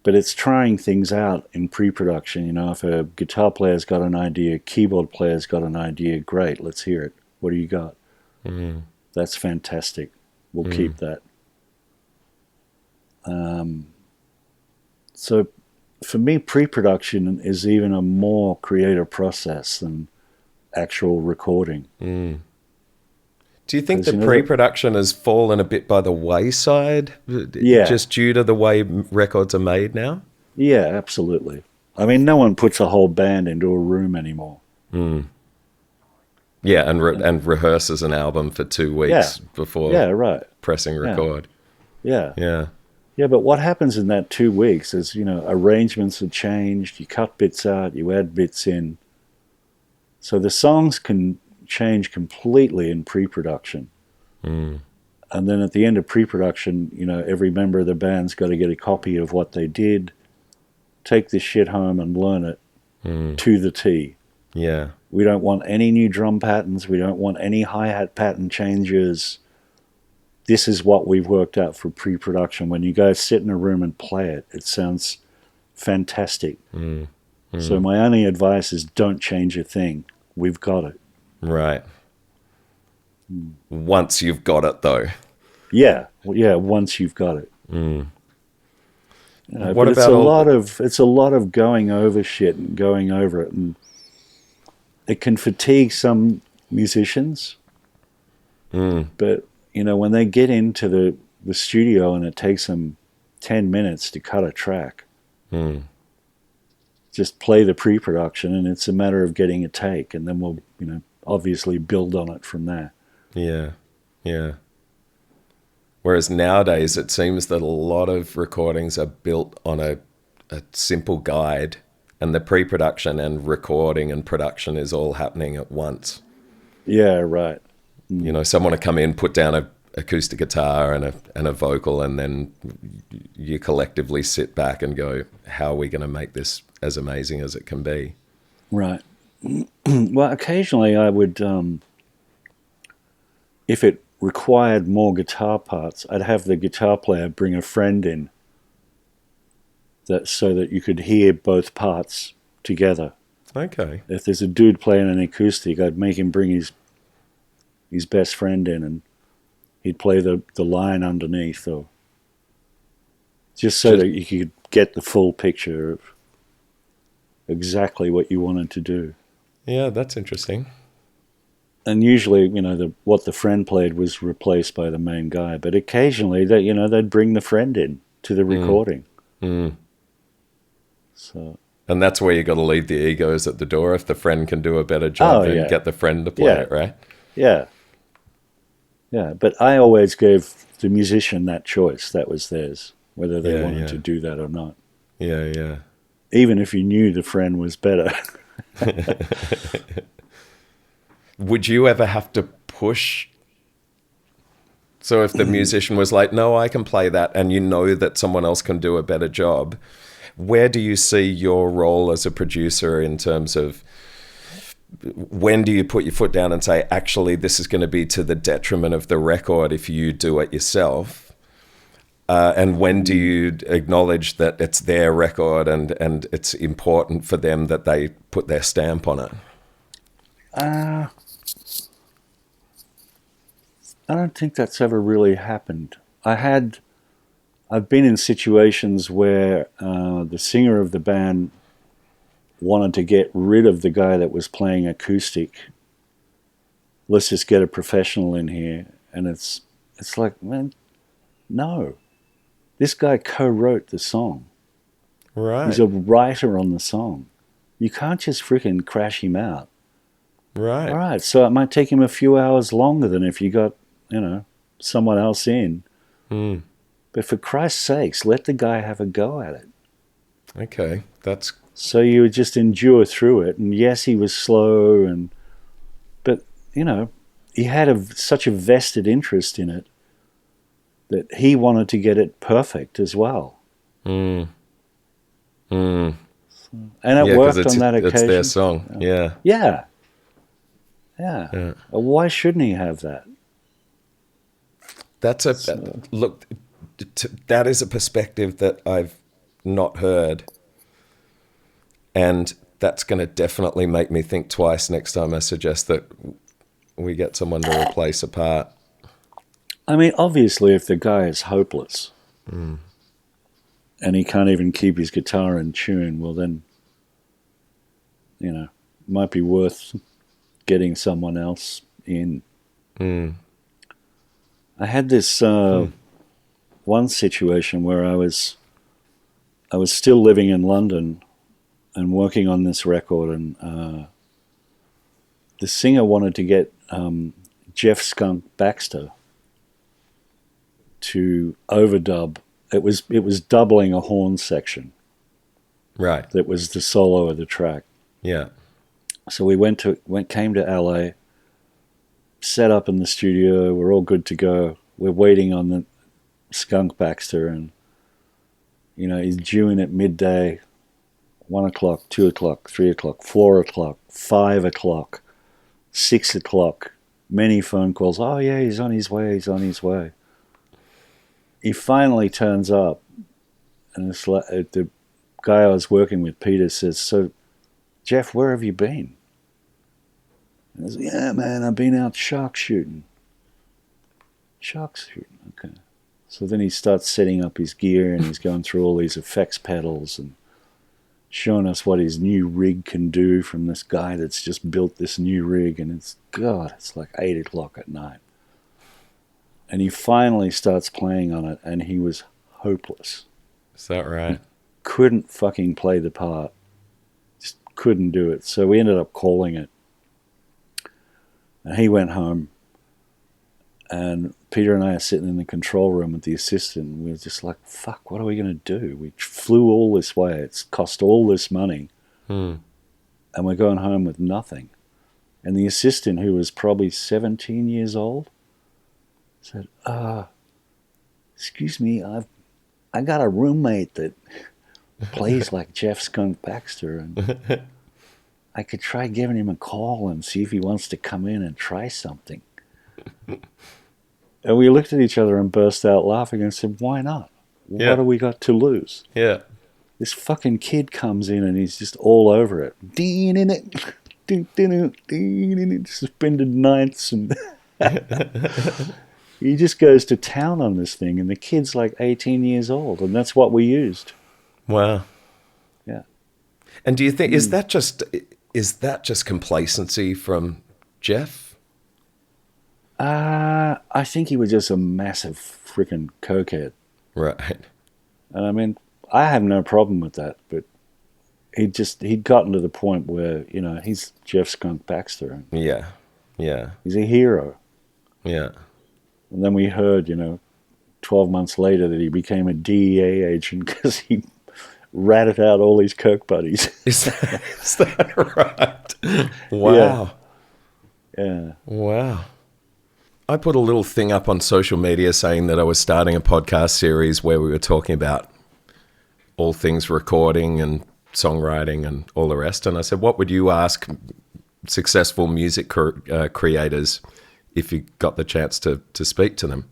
S2: But it's trying things out in pre-production. You know, if a guitar player's got an idea, keyboard player's got an idea, great, let's hear it. What do you got? That's fantastic. We'll keep that. So for me, pre-production is even a more creative process than actual recording.
S1: Do you think the pre-production has fallen a bit by the wayside? Just due to the way records are made now?
S2: Yeah, absolutely. I mean, no one puts a whole band into a room anymore.
S1: Yeah, and rehearses an album for 2 weeks before pressing record.
S2: Yeah, but what happens in that 2 weeks is, you know, arrangements are changed, you cut bits out, you add bits in. So the songs can change completely in pre-production. And then at the end of pre-production, you know, every member of the band's got to get a copy of what they did, take this shit home and learn it to the T.
S1: Yeah.
S2: We don't want any new drum patterns. We don't want any hi-hat pattern changes. This is what we've worked out for pre-production. When you guys sit in a room and play it, it sounds fantastic. So my only advice is don't change a thing. We've got it.
S1: Right. Once you've got it, though.
S2: Yeah, once you've got it. You know,
S1: What
S2: but
S1: about
S2: it's a lot of going over shit and going over it, and it can fatigue some musicians, but when they get into the studio and it takes them 10 minutes to cut a track, just play the pre-production, and it's a matter of getting a take, and then we'll obviously build on it from there.
S1: Yeah. Whereas nowadays it seems that a lot of recordings are built on a simple guide, and the pre-production and recording and production is all happening at once.
S2: Yeah, right.
S1: Someone to come in, put down a acoustic guitar and a vocal, and then you collectively sit back and go, how are we going to make this as amazing as it can be?
S2: Right. Well, occasionally I would, if it required more guitar parts, I'd have the guitar player bring a friend in, so that you could hear both parts together.
S1: Okay.
S2: If there's a dude playing an acoustic, I'd make him bring his best friend in, and he'd play the line underneath, or just so that you could get the full picture of exactly what you wanted to do.
S1: Yeah, that's interesting.
S2: And usually, what the friend played was replaced by the main guy, but occasionally they'd bring the friend in to the recording. So.
S1: And that's where you got to leave the egos at the door. If the friend can do a better job, then get the friend to play it, right?
S2: Yeah. Yeah, but I always gave the musician that choice. That was theirs, whether they wanted to do that or not.
S1: Yeah.
S2: Even if you knew the friend was better.
S1: Would you ever have to push? So if the musician was like, no, I can play that, and that someone else can do a better job, where do you see your role as a producer in terms of when do you put your foot down and say, actually, this is going to be to the detriment of the record if you do it yourself? And when do you acknowledge that it's their record and it's important for them that they put their stamp on it?
S2: I don't think that's ever really happened. I've been in situations where the singer of the band wanted to get rid of the guy that was playing acoustic. Let's just get a professional in here. And it's like, man, no. This guy co-wrote the song.
S1: Right.
S2: He's a writer on the song. You can't just freaking crash him out.
S1: Right.
S2: All right, so it might take him a few hours longer than if you got, someone else in. But for Christ's sakes, let the guy have a go at it.
S1: Okay, that's...
S2: So you would just endure through it. And yes, he was slow, but, he had such a vested interest in it that he wanted to get it perfect as well. And it worked on that occasion.
S1: It's their song, yeah.
S2: Yeah. Why shouldn't he have that?
S1: Look, that is a perspective that I've not heard. And that's going to definitely make me think twice next time I suggest that we get someone to replace a part.
S2: I mean, obviously, if the guy is hopeless and he can't even keep his guitar in tune, well then, it might be worth getting someone else in. I had this one situation where I was still living in London and working on this record, and the singer wanted to get Jeff Skunk Baxter to overdub. It was doubling a horn section.
S1: Right.
S2: That was the solo of the track.
S1: Yeah.
S2: So we came to LA, set up in the studio. We're all good to go. We're waiting on the Skunk Baxter, and he's due in at midday, 1 o'clock, 2 o'clock, 3 o'clock, 4 o'clock, 5 o'clock, 6 o'clock. Many phone calls. Oh yeah, he's on his way. He's on his way. He finally turns up, and it's like the guy I was working with, Peter, says, "So, Jeff, where have you been?" And I was like, "Yeah, man, I've been out shark shooting." Shark shooting, okay. So then he starts setting up his gear, and he's going through all these effects pedals and showing us what his new rig can do from this guy that's just built this new rig, and it's like 8 o'clock at night. And he finally starts playing on it, and he was hopeless.
S1: Is that right?
S2: He couldn't fucking play the part. Just couldn't do it. So we ended up calling it. And he went home, and Peter and I are sitting in the control room with the assistant, and we were just like, fuck, what are we going to do? We flew all this way. It's cost all this money. And we're going home with nothing. And the assistant, who was probably 17 years old, said, excuse me, I got a roommate that plays like Jeff Skunk Baxter, and I could try giving him a call and see if he wants to come in and try something. And we looked at each other and burst out laughing and said, why not?
S1: Yeah.
S2: What have we got to lose?
S1: Yeah.
S2: This fucking kid comes in and he's just all over it. Suspended ninths, and he just goes to town on this thing, and the kid's like 18 years old, and that's what we used.
S1: Wow.
S2: Yeah.
S1: And do you think is that just complacency from Jeff?
S2: I think he was just a massive freaking cokehead.
S1: Right.
S2: And I mean, I have no problem with that, but he'd gotten to the point where, you know, he's Jeff Skunk Baxter.
S1: Yeah. Yeah.
S2: He's a hero.
S1: Yeah.
S2: And then we heard, 12 months later that he became a DEA agent because he ratted out all his coke buddies.
S1: Is that right? Wow.
S2: Yeah.
S1: Wow. I put a little thing up on social media saying that I was starting a podcast series where we were talking about all things recording and songwriting and all the rest. And I said, what would you ask successful music creators if you got the chance to speak to them?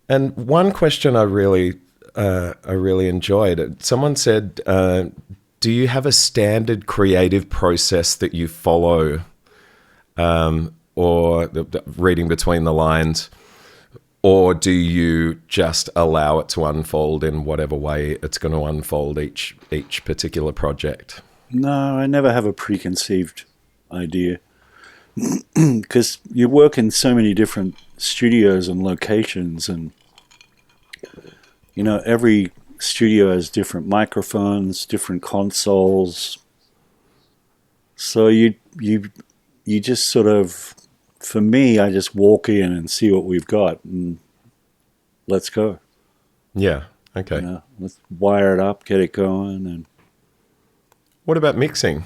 S1: And one question I really enjoyed, someone said, do you have a standard creative process that you follow, or reading between the lines, or do you just allow it to unfold in whatever way it's going to unfold each particular project?
S2: No, I never have a preconceived idea because you work in so many different studios and locations, and every studio has different microphones, different consoles. So you just sort of, for me, I just walk in and see what we've got and let's go.
S1: Yeah. Okay.
S2: Let's wire it up, get it going. And
S1: what about mixing?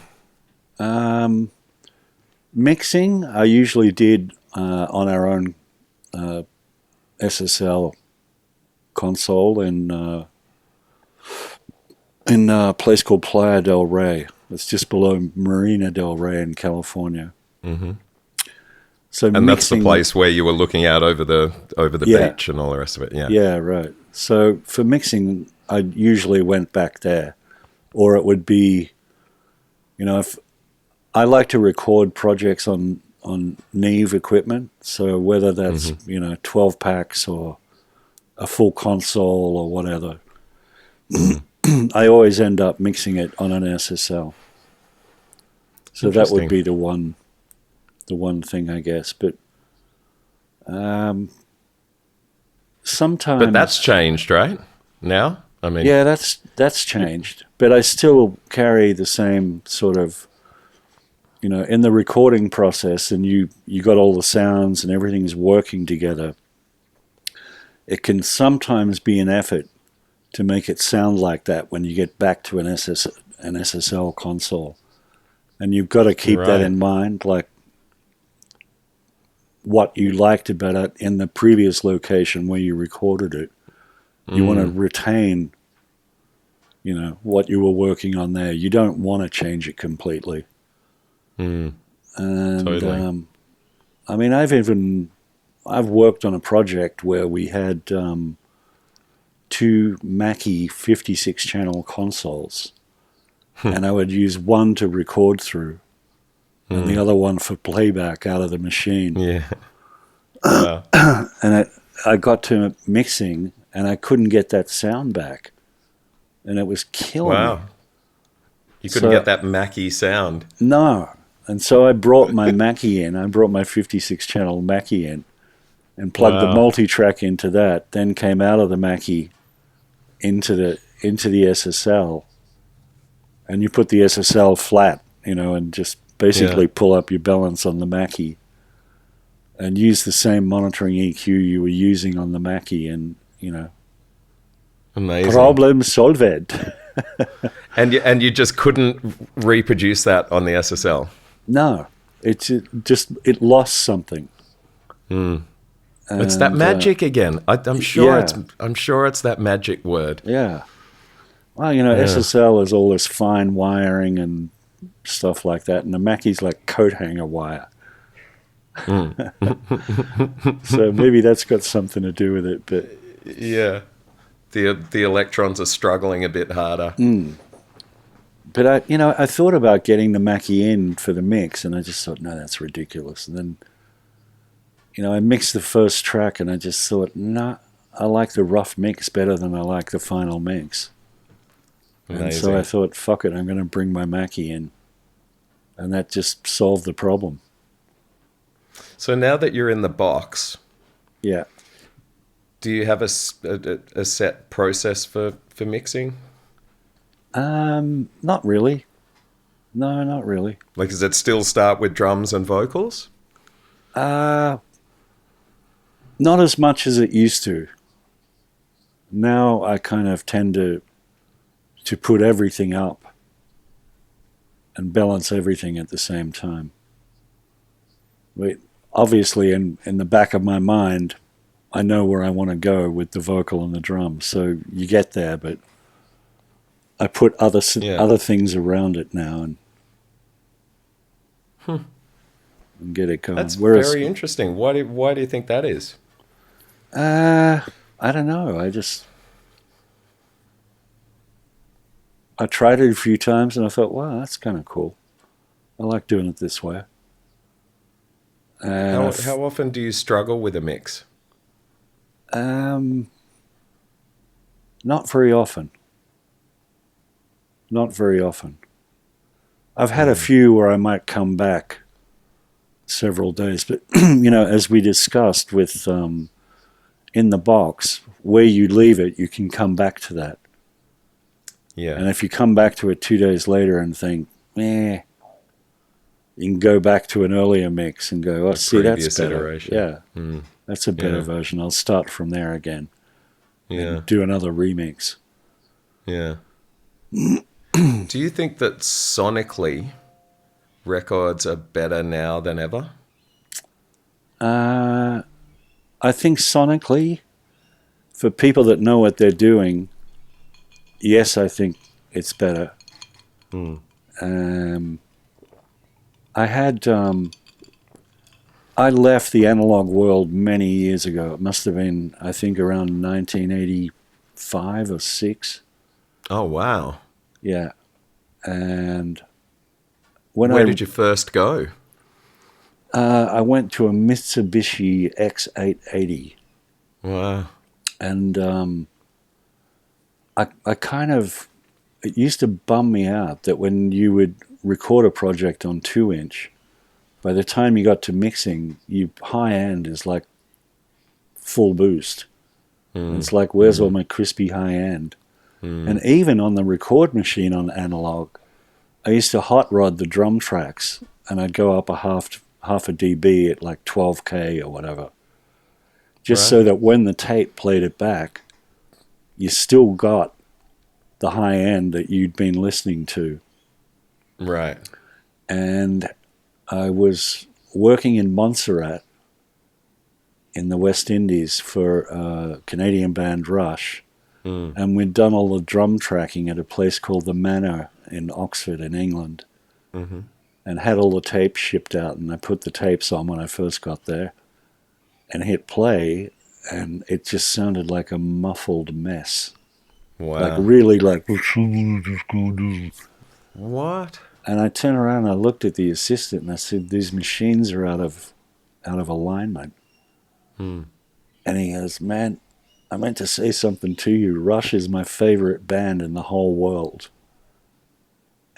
S2: Mixing, I usually did on our own SSL console in a place called Playa del Rey. It's just below Marina del Rey in California. Mm-hmm. So
S1: and that's the place where you were looking out over the beach and all the rest of it. Yeah.
S2: Yeah, right. So for mixing, I usually went back there, or it would be, if I like to record projects on Neve equipment. So whether that's 12 packs or a full console or whatever, I always end up mixing it on an SSL. So that would be the one thing, I guess. But sometimes.
S1: But that's changed, right? Now, I mean.
S2: Yeah, that's changed. But I still carry the same sort of, in the recording process, and you got all the sounds and everything's working together. It can sometimes be an effort to make it sound like that when you get back to an SSL console. And you've got to keep that in mind, like what you liked about it in the previous location where you recorded it. You want to retain, what you were working on there. You don't want to change it completely. And,
S1: totally.
S2: I mean, I've worked on a project where we had 2 Mackie 56-channel consoles, and I would use one to record through, and the other one for playback out of the machine.
S1: Yeah. Wow.
S2: And I got to mixing, and I couldn't get that sound back, and it was killing me.
S1: You couldn't get that Mackie sound.
S2: No. And so I brought my Mackie in. I brought my 56-channel Mackie in and plugged the multi-track into that, then came out of the Mackie into the SSL. And you put the SSL flat, and just basically pull up your balance on the Mackie and use the same monitoring EQ you were using on the Mackie, and,
S1: Amazing.
S2: Problem solved.
S1: And you just couldn't reproduce that on the SSL?
S2: No. It lost something.
S1: It's that magic again. I'm sure it's that magic word.
S2: Yeah. Well, SSL is all this fine wiring and stuff like that, and the Mackie's like coat hanger wire. So maybe that's got something to do with it. But
S1: yeah, the electrons are struggling a bit harder.
S2: But I thought about getting the Mackie in for the mix, and I just thought, no, that's ridiculous. And then, I mixed the first track, and I just thought, nah, I like the rough mix better than I like the final mix. Amazing. And so I thought, fuck it, I'm going to bring my Mackie in. And that just solved the problem.
S1: So now that you're in the box,
S2: yeah,
S1: do you have a set process for mixing?
S2: Not really. No, not really.
S1: Like, does it still start with drums and vocals?
S2: Not as much as it used to. Now I kind of tend to put everything up and balance everything at the same time. Obviously, in the back of my mind, I know where I want to go with the vocal and the drums. So you get there, but I put other things around it now and get it going.
S1: That's very interesting. Why do you think that is?
S2: I don't know. I tried it a few times and I thought, wow, that's kind of cool. I like doing it this way.
S1: How often do you struggle with a mix?
S2: Not very often. Not very often. I've had a few where I might come back several days, but as we discussed with in the box, where you leave it, you can come back to that.
S1: Yeah.
S2: And if you come back to it 2 days later and think, you can go back to an earlier mix and go, that's better.
S1: Iteration.
S2: Yeah. That's a better version. I'll start from there again.
S1: Yeah.
S2: And do another remix.
S1: Yeah. Do you think that sonically records are better now than ever?
S2: I think sonically, for people that know what they're doing, yes, I think it's better. I left the analog world many years ago. It must have been, I think, around 1985 or 6.
S1: Oh, wow.
S2: Yeah. And
S1: where did you first go?
S2: I went to a Mitsubishi X880.
S1: Wow.
S2: And I kind of, it used to bum me out that when you would record a project on 2-inch, by the time you got to mixing, you high end is like full boost. It's like, where's all my crispy high end? And even on the record machine on analog, I used to hot rod the drum tracks, and I'd go up a half a dB at like 12K or whatever, just so that when the tape played it back, you still got the high end that you'd been listening to.
S1: Right.
S2: And I was working in Montserrat in the West Indies for a Canadian band, Rush. And we'd done all the drum tracking at a place called The Manor in Oxford in England. And had all the tapes shipped out. And I put the tapes on when I first got there and hit play. And it just sounded like a muffled mess.
S1: Wow.
S2: Like really like...
S1: What?
S2: And I turned around and I looked at the assistant and I said, these machines are out of alignment. And he goes, man, I meant to say something to you. Rush is my favorite band in the whole world.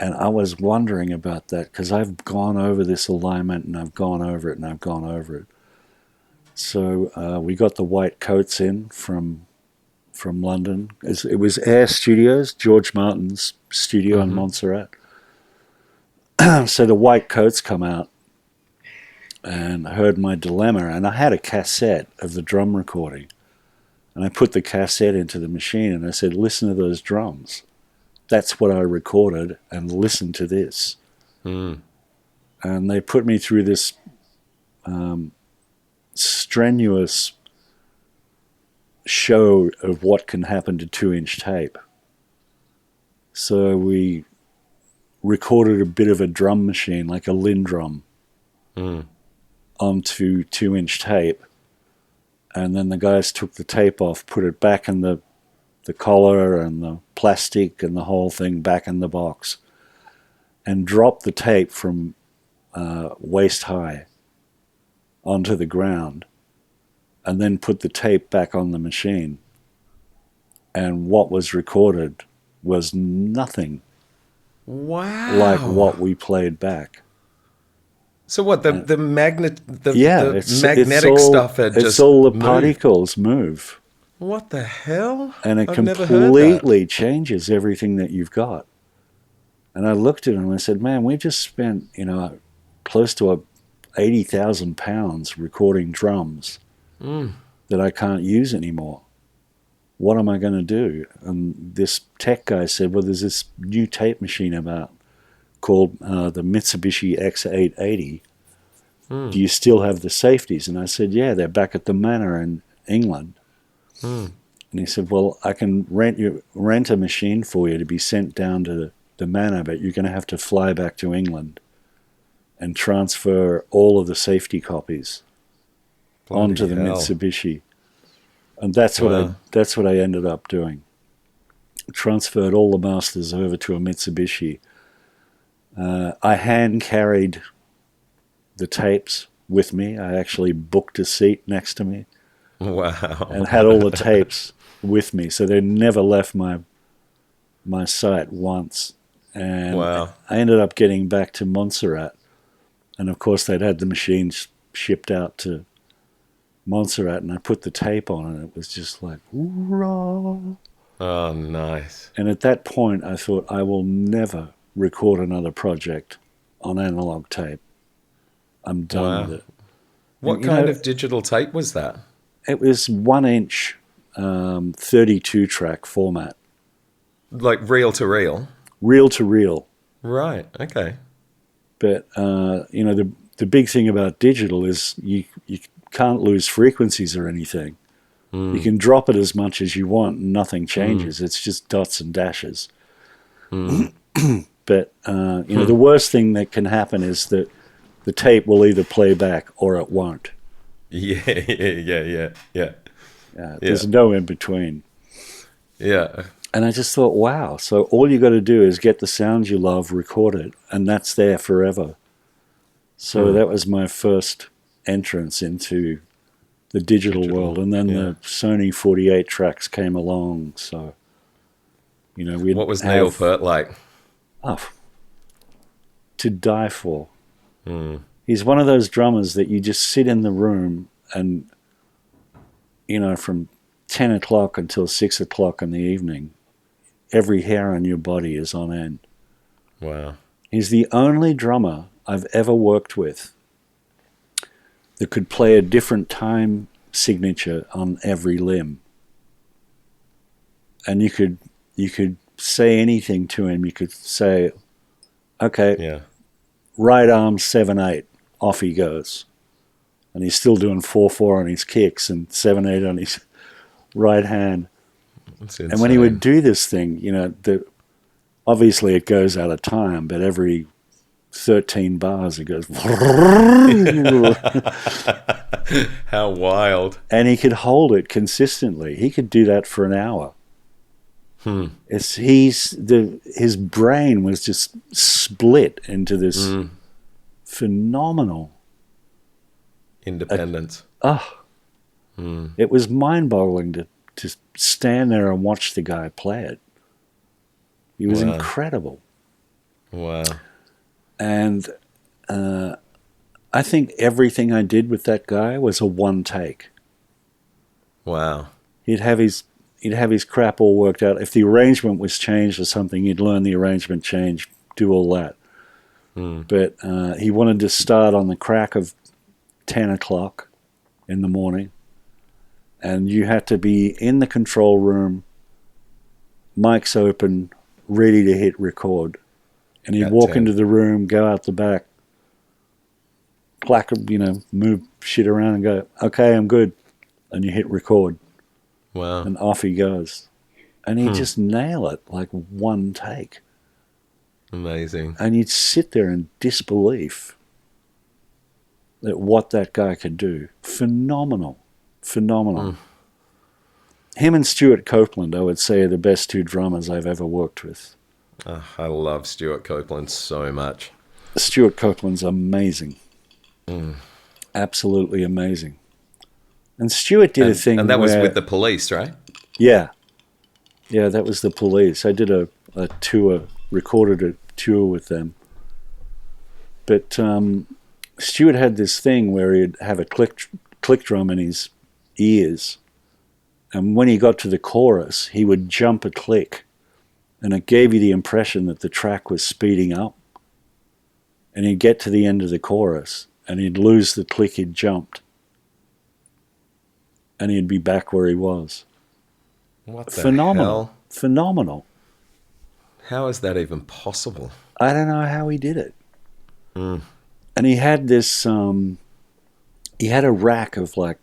S2: And I was wondering about that because I've gone over this alignment and I've gone over it and I've gone over it. So we got the white coats in from London. It was Air Studios, George Martin's studio in Montserrat. So the white coats come out and heard my dilemma, and I had a cassette of the drum recording. And I put the cassette into the machine and I said, listen to those drums. That's what I recorded, and listen to this. And they put me through this strenuous show of what can happen to 2-inch tape. So we recorded a bit of a drum machine, like a Lindrum, onto 2-inch tape. And then the guys took the tape off, put it back in the collar and the plastic and the whole thing back in the box, and dropped the tape from waist high onto the ground, and then put the tape back on the machine. And what was recorded was nothing like what we played back.
S1: So what, the magnetic
S2: it's
S1: stuff had just
S2: all the
S1: moved.
S2: particles move.
S1: What the hell?
S2: And it
S1: I've never heard that.
S2: completely changes everything that you've got. And I looked at him and I said, man, we just spent, close to 80,000 pounds recording drums that I can't use anymore. What am I going to do? And this tech guy said, well, there's this new tape machine about called the Mitsubishi X880. Do you still have the safeties? And I said, yeah, they're back at the Manor in England. And he said, well, I can rent a machine for you to be sent down to the Manor, but you're going to have to fly back to England and transfer all of the safety copies onto the Mitsubishi. And that's what I ended up doing. Transferred all the masters over to a Mitsubishi. I hand carried the tapes with me. I actually booked a seat next to me.
S1: Wow.
S2: And had all the tapes with me, so they never left my sight once. And
S1: wow.
S2: I ended up getting back to Montserrat, and of course they'd had the machines shipped out to Montserrat, and I put the tape on, and it was just like, hoorah!
S1: Oh, nice.
S2: And at that point, I thought, I will never record another project on analog tape. I'm done with it.
S1: What kind of digital tape was that?
S2: It was 1-inch, 32-track format.
S1: Like reel to reel?
S2: Reel to reel.
S1: Right, okay.
S2: But, the big thing about digital is you can't lose frequencies or anything. You can drop it as much as you want and nothing changes. It's just dots and dashes. But, the worst thing that can happen is that the tape will either play back or it won't.
S1: Yeah.
S2: There's no in between.
S1: Yeah.
S2: And I just thought, wow. So all you got to do is get the sounds you love, record it, and that's there forever. So that was my first entrance into the digital world. And then the Sony 48 tracks came along. So,
S1: what was Neil Peart like?
S2: Oh, to die for. He's one of those drummers that you just sit in the room and, from 10 o'clock until 6 o'clock in the evening, every hair on your body is on end.
S1: Wow.
S2: He's the only drummer I've ever worked with that could play a different time signature on every limb. And you could say anything to him. You could say, okay, right arm 7/8, off he goes. And he's still doing 4/4 on his kicks and 7/8 on his right hand. And when he would do this thing, obviously it goes out of time, but every 13 bars it goes.
S1: How wild.
S2: And he could hold it consistently. He could do that for an hour. His brain was just split into this phenomenal
S1: independence.
S2: It was mind-boggling to stand there and watch the guy play it. He was incredible.
S1: Wow.
S2: And I think everything I did with that guy was a one take.
S1: Wow.
S2: He'd have his crap all worked out. If the arrangement was changed or something, he'd learn the arrangement change, do all that. But he wanted to start on the crack of 10 o'clock in the morning, and you had to be in the control room, mics open, ready to hit record. And he'd walk
S1: 10.
S2: into the room, go out the back, clack, move shit around and go, okay, I'm good. And you hit record.
S1: Wow.
S2: And off he goes. And he'd just nail it like one take.
S1: Amazing.
S2: And you'd sit there in disbelief at what that guy could do. Phenomenal. Him and Stuart Copeland, I would say, are the best two drummers I've ever worked with.
S1: Oh, I love Stuart Copeland so much.
S2: Stuart Copeland's amazing. Absolutely amazing. And Stuart did a thing
S1: and that was
S2: where,
S1: with the Police, right?
S2: Yeah, that was the Police. I did a tour, recorded a tour with them. But Stuart had this thing where he'd have a click drum in his ears, and when he got to the chorus, he would jump a click, and it gave you the impression that the track was speeding up. And he'd get to the end of the chorus, and he'd lose the click he'd jumped, and he'd be back where he was.
S1: What the
S2: Phenomenal.
S1: hell?
S2: Phenomenal.
S1: How is that even possible?
S2: I don't know how he did it. And he had this, he had a rack of like,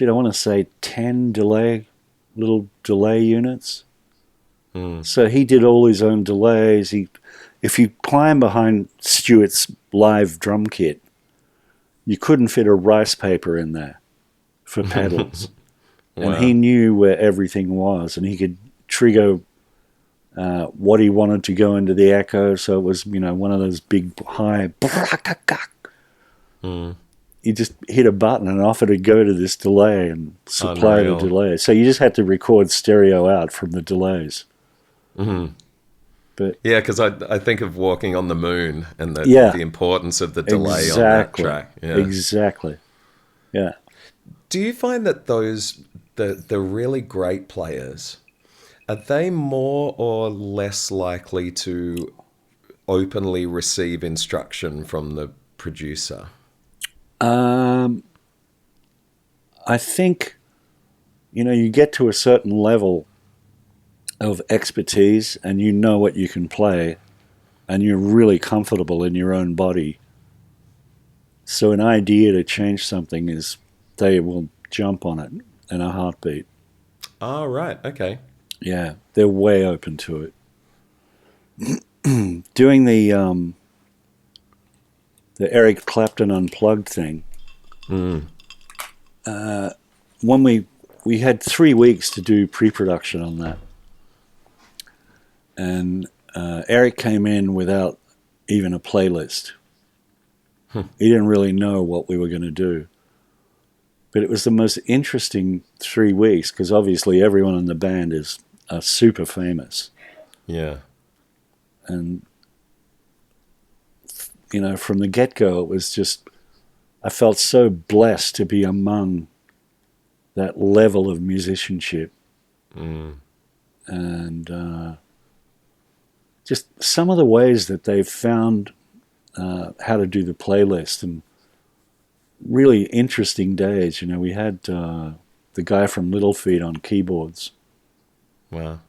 S2: I want to say 10 little delay units. So he did all his own delays. If you climb behind Stuart's live drum kit, you couldn't fit a rice paper in there for pedals.
S1: Wow.
S2: And he knew where everything was, and he could trigger what he wanted to go into the echo. So it was, one of those big high. You just hit a button and off it'd go to this delay and supply the delay. So you just had to record stereo out from the delays. But
S1: yeah, because I think of Walking on the Moon and the importance of the delay on that track. Yeah.
S2: Exactly. Yeah.
S1: Do you find that the really great players, are they more or less likely to openly receive instruction from the producer?
S2: I think, you get to a certain level of expertise and you know what you can play and you're really comfortable in your own body. So an idea to change something is they will jump on it in a heartbeat.
S1: Oh, right. Okay.
S2: Yeah, they're way open to it. Doing the Eric Clapton Unplugged thing, when we had 3 weeks to do pre-production on that. And Eric came in without even a playlist. He didn't really know what we were going to do. But it was the most interesting 3 weeks because obviously everyone in the band is super famous.
S1: Yeah.
S2: And, from the get-go, it was just, I felt so blessed to be among that level of musicianship. And just some of the ways that they've found how to do the playlist, and really interesting days. We had the guy from Little Feat on keyboards.
S1: Wow.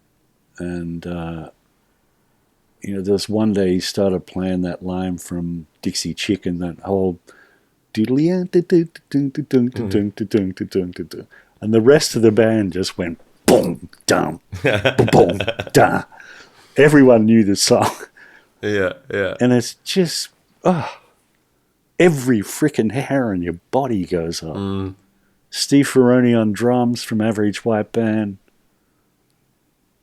S2: And, there was one day he started playing that line from Dixie Chicken, that whole and the rest of the band just went boom, dum, boom, da. Everyone knew the song.
S1: Yeah.
S2: And it's just, every freaking hair on your body goes up. Steve Ferroni on drums from Average White Band.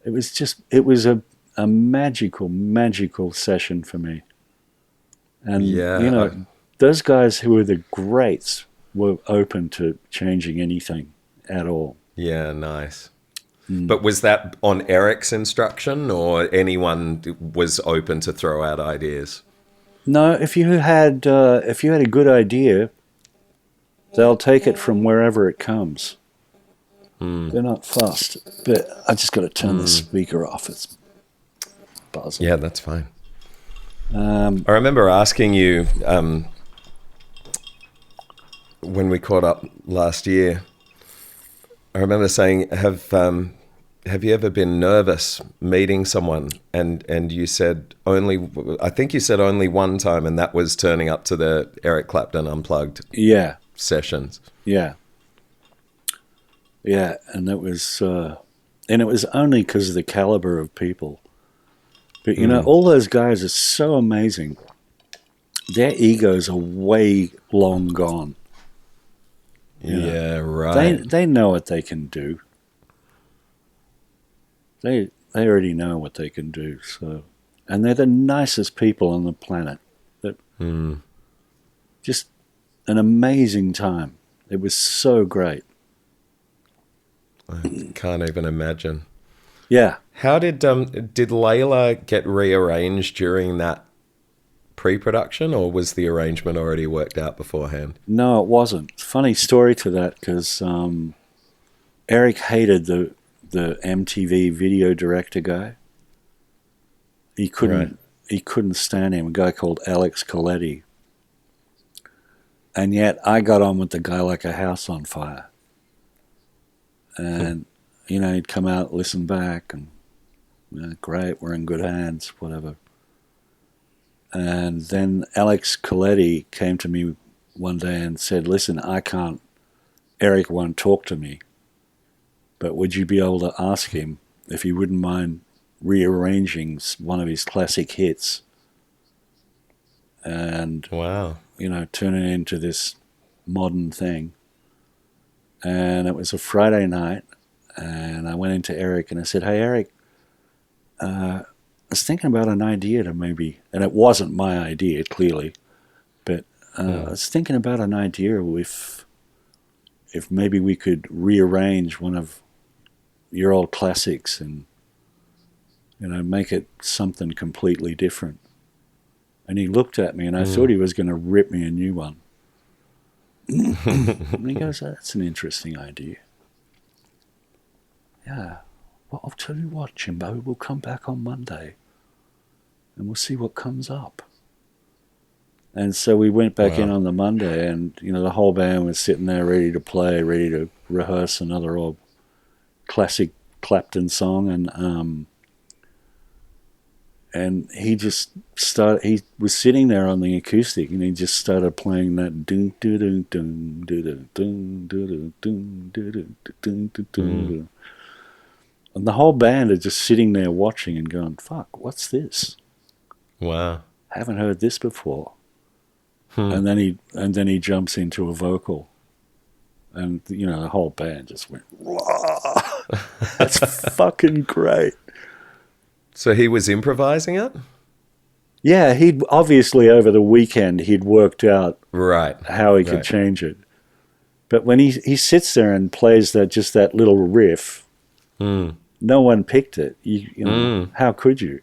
S2: It was a magical session for me. And, those guys who were the greats were open to changing anything at all.
S1: Yeah, nice. But was that on Eric's instruction, or anyone was open to throw out ideas?
S2: No, if you had a good idea, they'll take it from wherever it comes. They're not fussed. But I just got to turn the speaker off. It's buzzing.
S1: Yeah, that's fine. I remember asking you when we caught up last year. I remember saying, have you ever been nervous meeting someone? And you said I think you said only one time, and that was turning up to the Eric Clapton Unplugged sessions.
S2: Yeah. Yeah, and it was only because of the caliber of people. But, you know, all those guys are so amazing. Their egos are way long gone.
S1: Yeah, right.
S2: They know what they can do. They already know what they can do. So, and they're the nicest people on the planet. Just an amazing time. It was so great.
S1: I can't even imagine.
S2: Yeah.
S1: How did Layla get rearranged during that pre-production, or was the arrangement already worked out beforehand?
S2: No, it wasn't. Funny story to that, because Eric hated the MTV video director guy. He couldn't stand him, a guy called Alex Coletti. And yet I got on with the guy like a house on fire. And, you know, he'd come out, listen back, and great, we're in good hands, whatever. And then Alex Coletti came to me one day and said, listen, Eric won't talk to me, but would you be able to ask him if he wouldn't mind rearranging one of his classic hits and, you know, turn it into this modern thing? And it was a Friday night, and I went into Eric and I said, hey, Eric, I was thinking about an idea to maybe, and it wasn't my idea, clearly, but I was thinking about an idea if maybe we could rearrange one of your old classics and, you know, make it something completely different. And he looked at me, and I thought he was going to rip me a new one. And he goes, that's an interesting idea. Yeah. Well, I'll tell you what, Jimbo, we'll come back on Monday and we'll see what comes up. And so we went back in on the Monday, and, you know, the whole band was sitting there ready to play, ready to rehearse another old classic Clapton song. And he just started, he was sitting there on the acoustic, and he just started playing that dun dun dun dun dun dun dun dun dun dun dun. And the whole band are just sitting there watching and going, fuck, what's this?
S1: Wow.
S2: Haven't heard this before. And then he jumps into a vocal. And, you know, the whole band just went, whoa, that's fucking great.
S1: So he was improvising it?
S2: Yeah, he'd obviously over the weekend he'd worked out how he could change it. But when he sits there and plays that little riff, no one picked it. You know, how could you?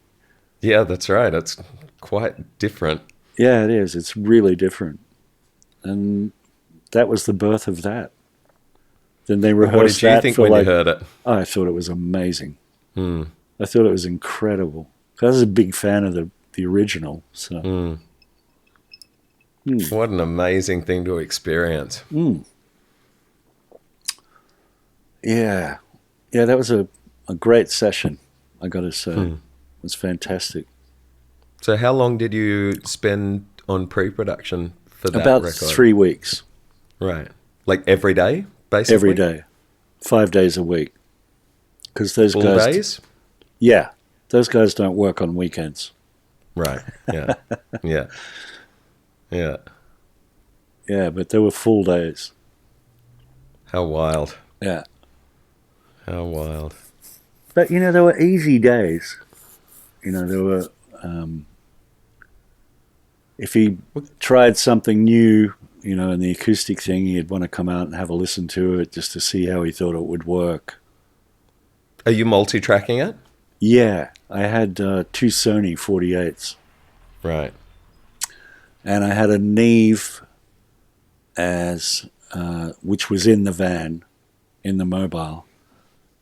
S1: Yeah, that's right. It's quite different.
S2: Yeah, it is. It's really different. And that was the birth of that. Then they rehearsed that.
S1: What did you think when you heard it?
S2: I thought it was amazing. I thought it was incredible. I was a big fan of the original. So,
S1: what an amazing thing to experience.
S2: Yeah, that was a great session, I got to say. It was fantastic.
S1: So how long did you spend on pre-production for that
S2: record? About 3 weeks.
S1: Right. Like every day, basically?
S2: Every day. 5 days a week. Because those guys...
S1: Full days?
S2: Yeah. Those guys don't work on weekends.
S1: Right. Yeah. Yeah. Yeah.
S2: Yeah, but they were full days.
S1: How wild.
S2: Yeah.
S1: How wild.
S2: But, you know, there were easy days. You know, there were... if he tried something new, you know, in the acoustic thing, he'd want to come out and have a listen to it just to see how he thought it would work.
S1: Are you multi-tracking it?
S2: Yeah, I had 2 Sony 48s.
S1: Right.
S2: And I had a Neve which was in the van, in the mobile,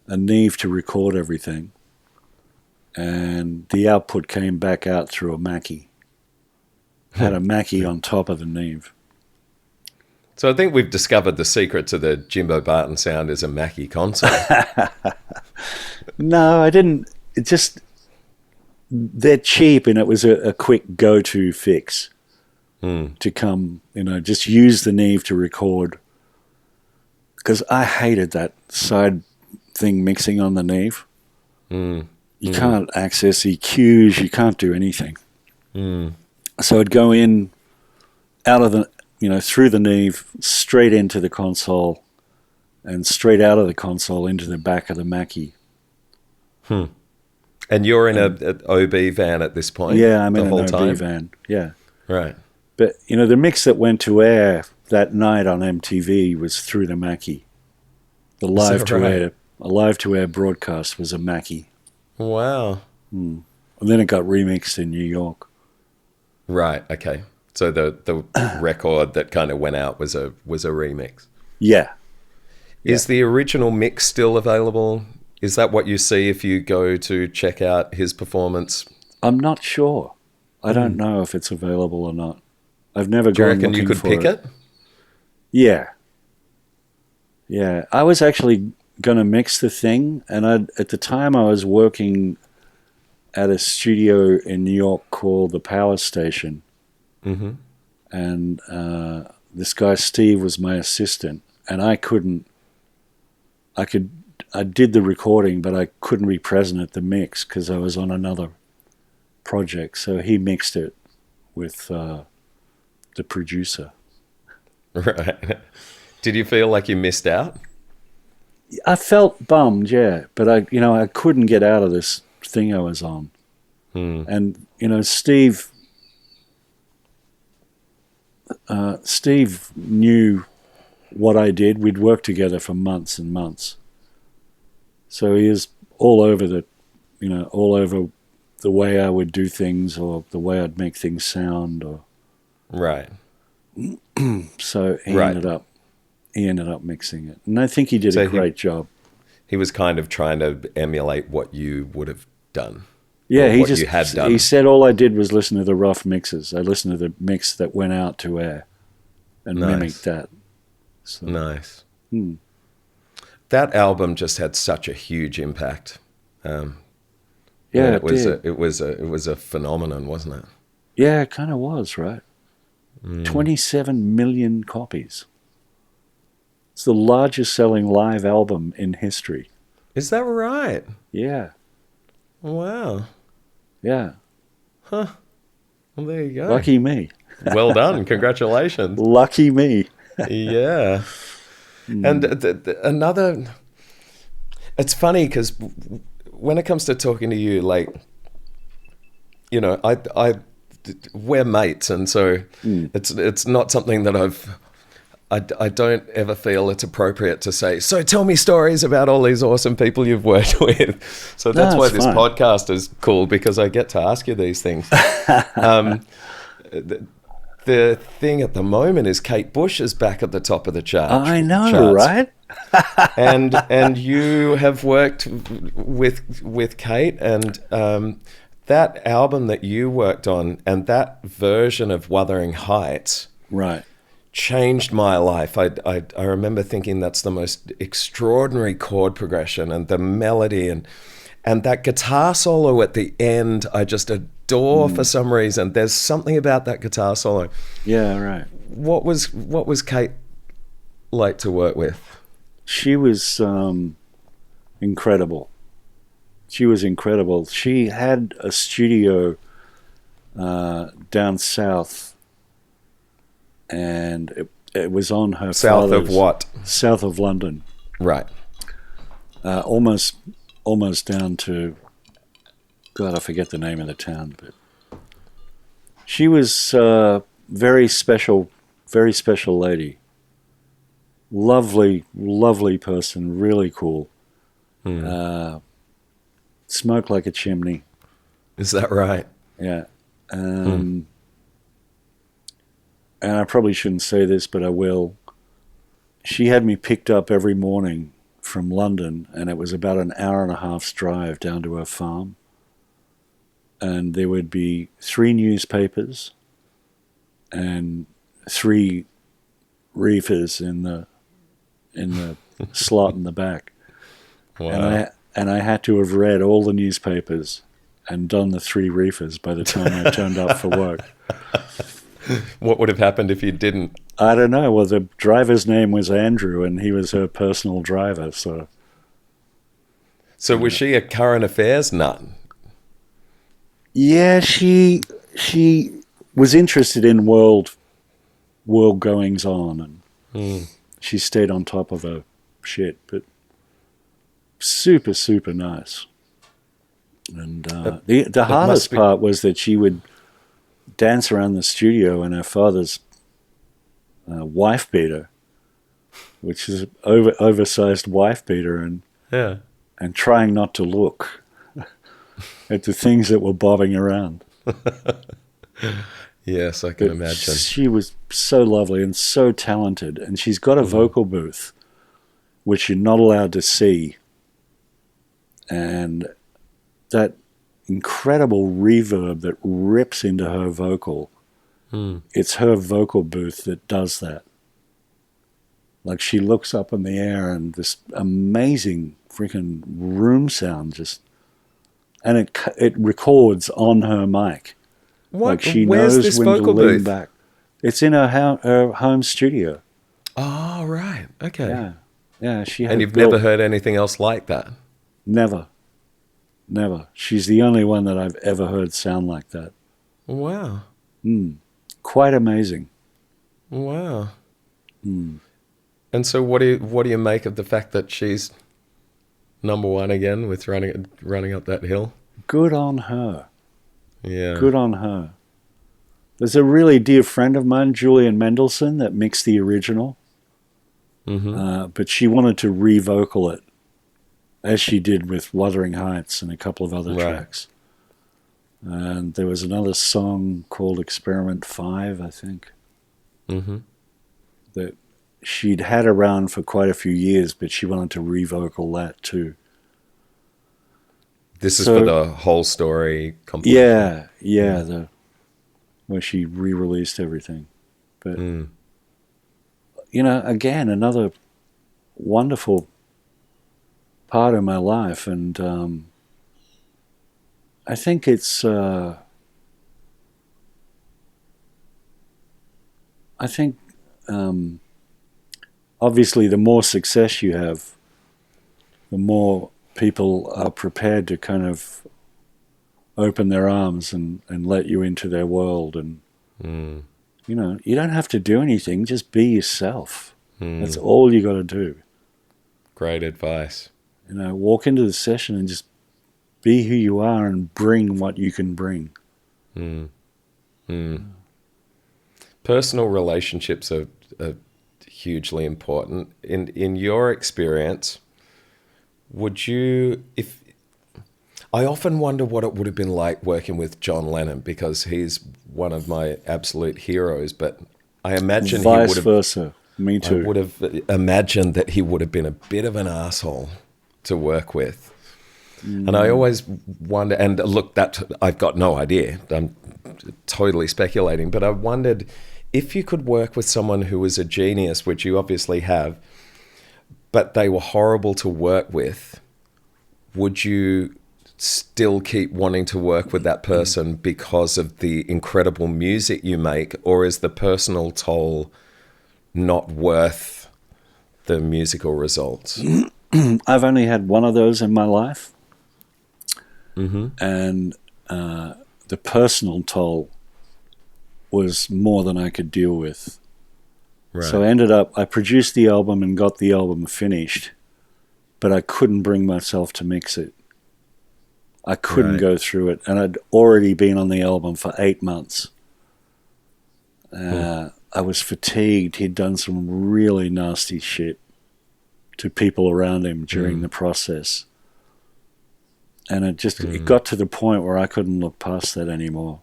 S2: a Neve to record everything. And the output came back out through a Mackie. Had a Mackie on top of the Neve.
S1: So I think we've discovered the secret to the Jimbo Barton sound is a Mackie console.
S2: No, I didn't. It just, they're cheap, and it was a quick go-to fix to come, just use the Neve to record. Because I hated that side thing mixing on the Neve. You can't access EQs, you can't do anything. So I'd go in, out of the, through the Neve, straight into the console, and straight out of the console into the back of the Mackie.
S1: And you're in an OB van at this point?
S2: Yeah, I'm in
S1: an
S2: an OB van, yeah.
S1: Right.
S2: But, the mix that went to air that night on MTV was through the Mackie. The live-to-air broadcast was a Mackie.
S1: Wow.
S2: And then it got remixed in New York.
S1: Right, okay. So the record that kind of went out was a remix.
S2: Yeah.
S1: Is the original mix still available? Is that what you see if you go to check out his performance?
S2: I'm not sure. I don't know if it's available or not. I've never gone looking for it.
S1: Do you reckon you could pick it?
S2: Yeah. Yeah. I was actually going to mix the thing, and at the time I was working at a studio in New York called The Power Station. And this guy Steve was my assistant, and I did the recording, but I couldn't be present at the mix because I was on another project. So he mixed it with the producer.
S1: Right. Did you feel like you missed out?
S2: I felt bummed, yeah, but I couldn't get out of this thing I was on. And Steve knew what I did. We'd worked together for months and months. So he is all over the way I would do things or the way I'd make things sound.
S1: Right.
S2: So he ended up mixing it. And I think he did a great job.
S1: He was kind of trying to emulate what you would have done.
S2: Yeah,
S1: you had done.
S2: He said all I did was listen to the rough mixes. I listened to the mix that went out to air and mimicked that. So.
S1: Nice. That album just had such a huge impact.
S2: Yeah,
S1: it was a phenomenon, wasn't it?
S2: Yeah, it kind of was, right? 27 million copies. It's the largest selling live album in history.
S1: Is that right?
S2: Yeah.
S1: Wow.
S2: Yeah.
S1: Huh. Well, there you go.
S2: Lucky me.
S1: Well done. Congratulations.
S2: Lucky me.
S1: Yeah. And another... It's funny because when it comes to talking to you, like, we're mates, and so it's not something that I don't ever feel it's appropriate to say, so tell me stories about all these awesome people you've worked with. So that's why this podcast is cool, because I get to ask you these things. The thing at the moment is Kate Bush is back at the top of the chart.
S2: I know, right?
S1: and you have worked with Kate, and that album that you worked on and that version of Wuthering Heights,
S2: right,
S1: changed my life. I remember thinking that's the most extraordinary chord progression, and the melody and that guitar solo at the end I just adore for some reason. There's something about that guitar solo.
S2: Yeah, right.
S1: What was Kate like to work with?
S2: She was incredible. She was incredible. She had a studio down south, and it was on her
S1: south
S2: father's...
S1: of what?
S2: South of London.
S1: Right.
S2: Almost down to... God, I forget the name of the town. But she was very special lady. Lovely person, really cool. smoke like a chimney.
S1: Is that right?
S2: Yeah. And I probably shouldn't say this, but I will. She had me picked up every morning from London, and it was about an hour and a half's drive down to her farm. And there would be 3 newspapers and 3 reefers in the slot in the back.
S1: Wow.
S2: And I had to have read all the newspapers and done the 3 reefers by the time I turned up for work.
S1: What would have happened if you didn't?
S2: I don't know. Well, the driver's name was Andrew, and he was her personal driver. So
S1: was she a current affairs nut?
S2: yeah, she was interested in world goings on, and she stayed on top of her shit. But super, super nice. And the hardest part was that she would dance around the studio in her father's wife beater, which is oversized wife beater, and trying not to look at the things that were bobbing around.
S1: Yes, I can imagine.
S2: She was so lovely and so talented, and she's got a vocal booth which you're not allowed to see, and that incredible reverb that rips into her vocal. It's her vocal booth that does that. Like, she looks up in the air and this amazing freaking room sound and it records on her mic.
S1: What?
S2: Like, she
S1: Where's
S2: knows
S1: this
S2: when to
S1: vocal
S2: lean
S1: booth?
S2: back. It's in her home studio.
S1: Oh, right. Okay.
S2: Yeah. She had
S1: And you've never heard anything else like that?
S2: Never. She's the only one that I've ever heard sound like that.
S1: Wow.
S2: Quite amazing.
S1: Wow. And so what do you make of the fact that she's number 1 again with running up that hill?
S2: Good on her.
S1: Yeah.
S2: Good on her. There's a really dear friend of mine, Julian Mendelsohn, that mixed the original. But she wanted to re-vocal it, as she did with Wuthering Heights and a couple of other tracks. And there was another song called Experiment 5, I think, that she'd had around for quite a few years, but she wanted to re-vocal that too.
S1: This is for the whole story compilation.
S2: Yeah, where she re-released everything. But, again, another wonderful part of my life, and I think it's obviously the more success you have, the more people are prepared to kind of open their arms and let you into their world, and you don't have to do anything, just be yourself. That's all you got to do. Great
S1: advice.
S2: Walk into the session and just be who you are and bring what you can bring.
S1: Personal relationships are hugely important. In your experience, I often wonder what it would have been like working with John Lennon, because he's one of my absolute heroes, but I imagine
S2: Vice versa. Me too.
S1: I would have imagined that he would have been a bit of an asshole to work with. And I always wonder, and look, I've got no idea. I'm totally speculating, but I wondered if you could work with someone who was a genius, which you obviously have, but they were horrible to work with, would you still keep wanting to work with that person because of the incredible music you make, or is the personal toll not worth the musical results?
S2: I've only had one of those in my life. And the personal toll was more than I could deal with.
S1: Right.
S2: So I produced the album and got the album finished, but I couldn't bring myself to mix it. I couldn't go through it. And I'd already been on the album for 8 months. I was fatigued. He'd done some really nasty shit to people around him during the process. And it got to the point where I couldn't look past that anymore.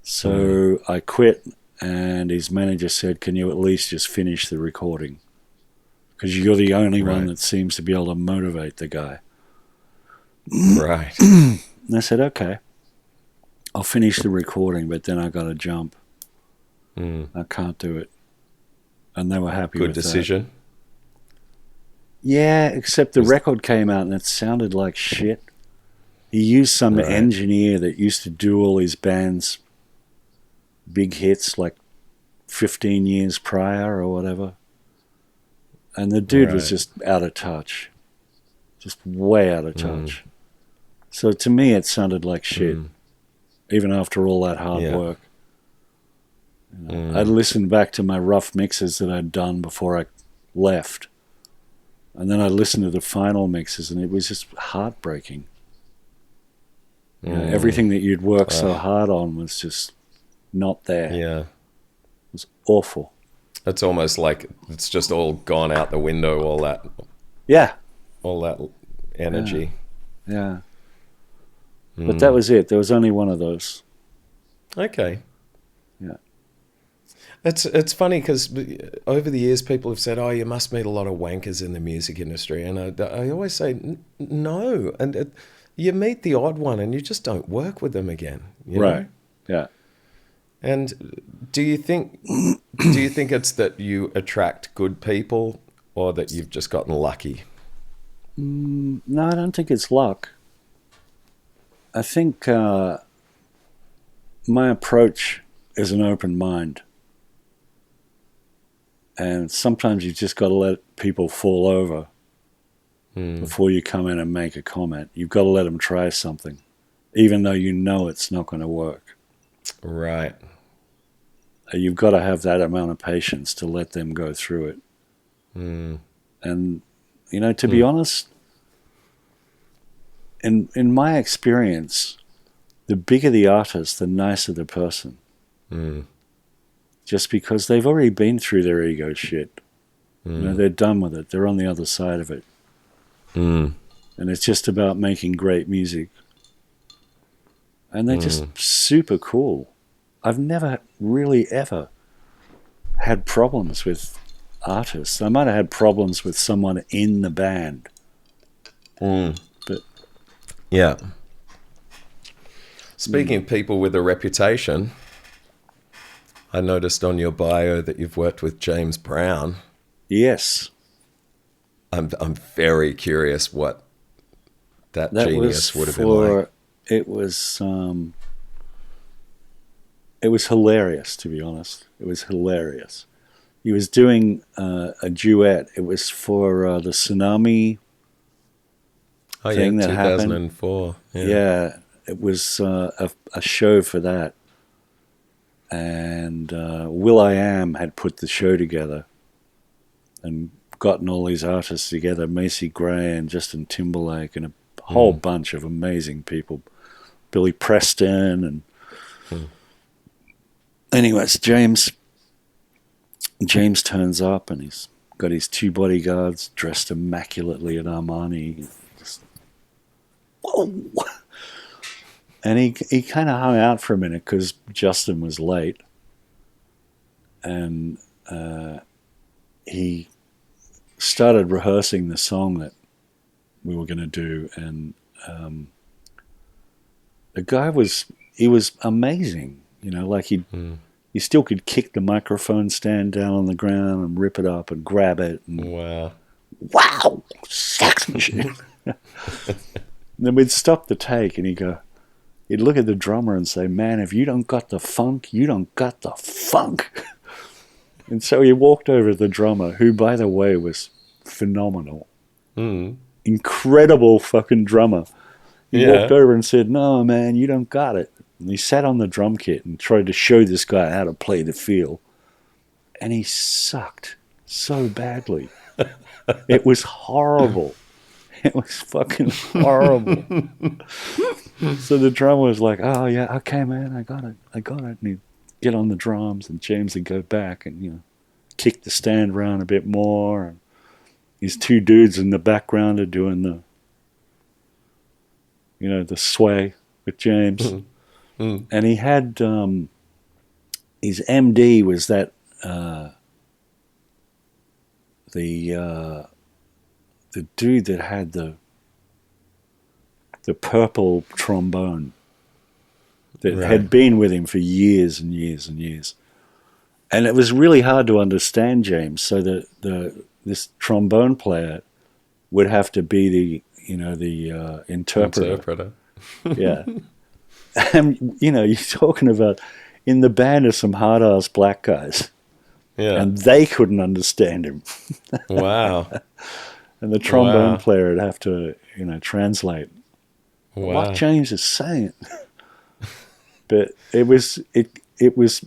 S2: So I quit, and his manager said, "Can you at least just finish the recording? Because you're the only one that seems to be able to motivate the guy."
S1: Right.
S2: And I said, "Okay, I'll finish the recording, but then I got to jump. I can't do it." And they were happy with that.
S1: Good decision.
S2: Yeah, except the record came out and it sounded like shit. He used some engineer that used to do all his band's big hits like 15 years prior or whatever. And the dude was just out of touch. Just way out of touch. So to me it sounded like shit. Even after all that hard work. You know, I listened back to my rough mixes that I'd done before I left. And then I listened to the final mixes, and it was just heartbreaking. You know, everything that you'd worked so hard on was just not there.
S1: Yeah.
S2: It was awful.
S1: It's almost like it's just all gone out the window, all that energy.
S2: Yeah. But that was it. There was only one of those.
S1: Okay.
S2: Yeah.
S1: It's funny because over the years people have said, "Oh, you must meet a lot of wankers in the music industry," and I always say, "No," and you meet the odd one, and you just don't work with them again. You know?
S2: Yeah.
S1: And do you think it's that you attract good people, or that you've just gotten lucky?
S2: No, I don't think it's luck. I think my approach is an open mind. And sometimes you've just got to let people fall over before you come in and make a comment. You've got to let them try something, even though you know it's not going to work.
S1: Right.
S2: You've got to have that amount of patience to let them go through it. And, you know, to be honest, in my experience, the bigger the artist, the nicer the person. Just because they've already been through their ego shit. You know, they're done with it. They're on the other side of it. And it's just about making great music. And they're just super cool. I've never really ever had problems with artists. I might have had problems with someone in the band. But
S1: yeah. Speaking of people with a reputation, I noticed on your bio that you've worked with James Brown.
S2: Yes.
S1: I'm very curious what that genius would have been like.
S2: It was hilarious, to be honest. It was hilarious. He was doing a duet. It was for the tsunami thing that
S1: 2004.
S2: happened. Yeah, it was a show for that. And will.i.am had put the show together and gotten all these artists together, Macy Gray and Justin Timberlake and a whole bunch of amazing people, Billy Preston and anyways, James turns up and he's got his two bodyguards dressed immaculately in Armani. Just, whoa! And he kind of hung out for a minute because Justin was late. And he started rehearsing the song that we were going to do. And the guy was amazing. You know, like he still could kick the microphone stand down on the ground and rip it up and grab it. And, wow, sex machine. And then we'd stop the take and he'd look at the drummer and say, "Man, if you don't got the funk, you don't got the funk." And so he walked over to the drummer, who, by the way, was phenomenal. Incredible fucking drummer. He walked over and said, "No, man, you don't got it." And he sat on the drum kit and tried to show this guy how to play the feel. And he sucked so badly. It was horrible. It was fucking horrible. So the drummer was like, "Oh, yeah, okay, man, I got it. And he'd get on the drums, and James would go back and, you know, kick the stand around a bit more. And these two dudes in the background are doing the sway with James. And he had his MD was that the dude that had the purple trombone that had been with him for years and years and years. And it was really hard to understand James, so that this trombone player would have to be the interpreter. Yeah. And, you're talking about in the band are some hard-ass black guys.
S1: Yeah.
S2: And they couldn't understand him.
S1: Wow.
S2: And the trombone player would have to, translate what James is saying. But it was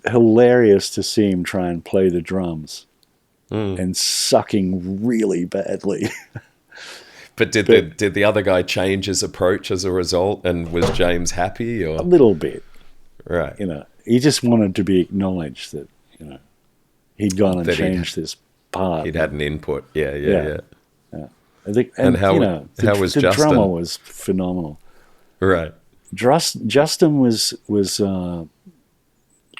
S2: hilarious to see him try and play the drums and sucking really badly.
S1: But did the other guy change his approach as a result, and was James happy? Or?
S2: A little bit.
S1: Right.
S2: He just wanted to be acknowledged that, he'd gone and changed this part.
S1: He'd had an input. Yeah.
S2: I think,
S1: and how was
S2: the
S1: Justin?
S2: drummer was phenomenal.
S1: Right.
S2: Justin was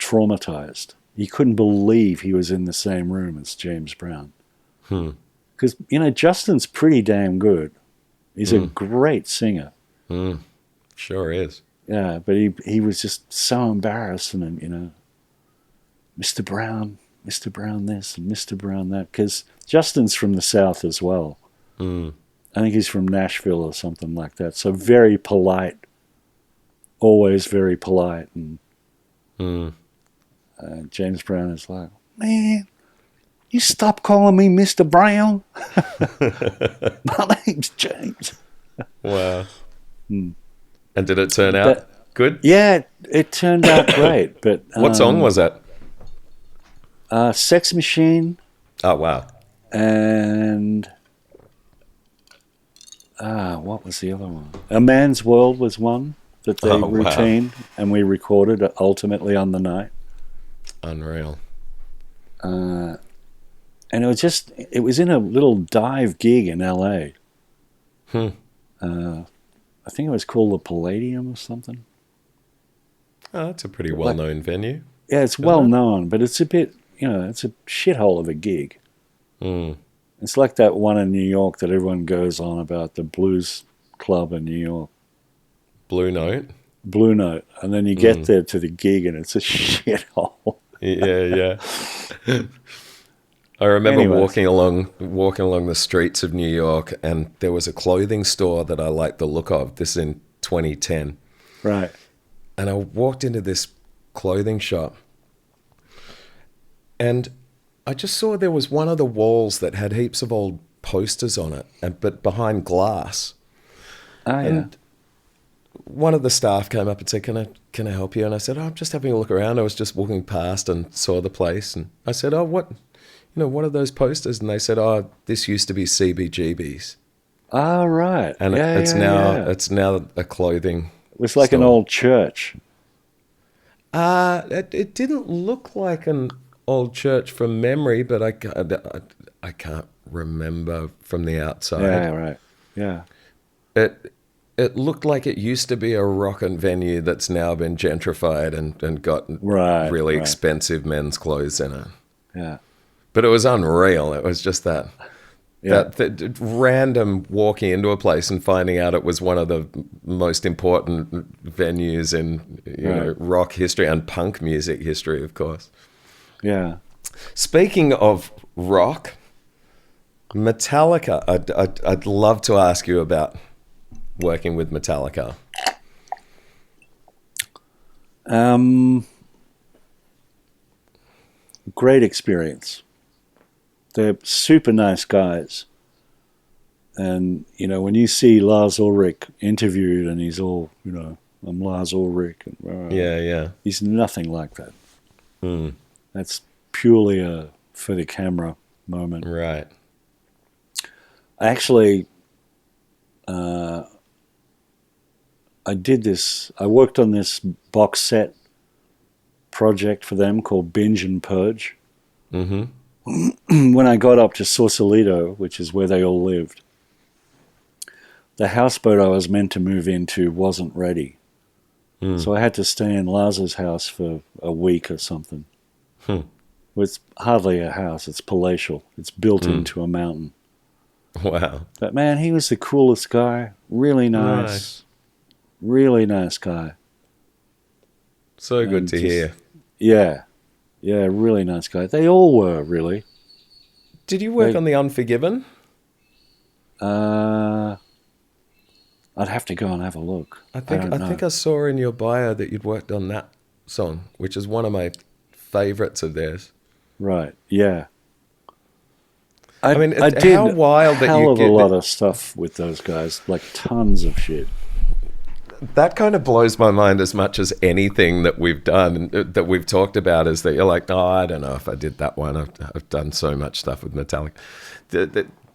S2: traumatized. He couldn't believe he was in the same room as James Brown. Because, Justin's pretty damn good. He's a great singer.
S1: Sure is.
S2: Yeah, but he was just so embarrassed, and, Mr. Brown this and Mr. Brown that. Because Justin's from the South as well. I think he's from Nashville or something like that. So very polite. Always very polite. And James Brown is like, man, you stop calling me Mr. Brown. My name's James.
S1: Wow. And did it turn out good?
S2: Yeah, it turned out great. But
S1: what song was that?
S2: Sex Machine.
S1: Oh, wow.
S2: And what was the other one? A Man's World was one that they retained, and we recorded ultimately on the night.
S1: Unreal.
S2: And it was in a little dive gig in LA. I think it was called the Palladium or something.
S1: Oh, that's a pretty well-known venue.
S2: Yeah, it's well-known, but it's a bit, it's a shithole of a gig. It's like that one in New York that everyone goes on about, the blues club in New York.
S1: Blue Note?
S2: Blue Note. And then you get there to the gig and it's a shithole.
S1: Yeah. I remember walking along the streets of New York, and there was a clothing store that I liked the look of. This is in 2010.
S2: Right.
S1: And I walked into this clothing shop, and I just saw there was one of the walls that had heaps of old posters on it, but behind glass.
S2: Oh, yeah.
S1: And one of the staff came up and said, can I help you? And I said, I'm just having a look around. I was just walking past and saw the place. And I said, what are those posters? And they said, this used to be CBGB's.
S2: Oh, right.
S1: And it's now a clothing
S2: It was like
S1: store.
S2: an old church.
S1: It didn't look like an old church from memory, but I can't remember from the outside.
S2: Yeah, right. Yeah.
S1: It looked like it used to be a rockin' venue that's now been gentrified and got really expensive men's clothes in it.
S2: Yeah.
S1: But it was unreal. It was just that random walking into a place and finding out it was one of the most important venues in rock history and punk music history, of course.
S2: Yeah.
S1: Speaking of rock, Metallica. I'd love to ask you about working with Metallica.
S2: Great experience. They're super nice guys. And, when you see Lars Ulrich interviewed and he's all, I'm Lars Ulrich. And, he's nothing like that. That's purely a for the camera moment.
S1: Right.
S2: Actually, I worked on this box set project for them called Binge and Purge. When I got up to Sausalito, which is where they all lived, the houseboat I was meant to move into wasn't ready. So I had to stay in Laz's house for a week or something. It's hardly a house. It's palatial. It's built into a mountain.
S1: Wow.
S2: But man, he was the coolest guy. Really nice. Really nice guy.
S1: So good to hear.
S2: Yeah. Yeah, really nice guy. They all were, really.
S1: Did you work on The Unforgiven?
S2: I'd have to go and have a look.
S1: I think I saw in your bio that you'd worked on that song, which is one of my favorites of theirs.
S2: Right. Yeah.
S1: I mean,
S2: I did
S1: how wild that you
S2: get a lot of stuff with those guys, like tons of shit.
S1: That kind of blows my mind as much as anything that we've done, that we've talked about, is that you're like, oh, I don't know if I did that one. I've done so much stuff with Metallica.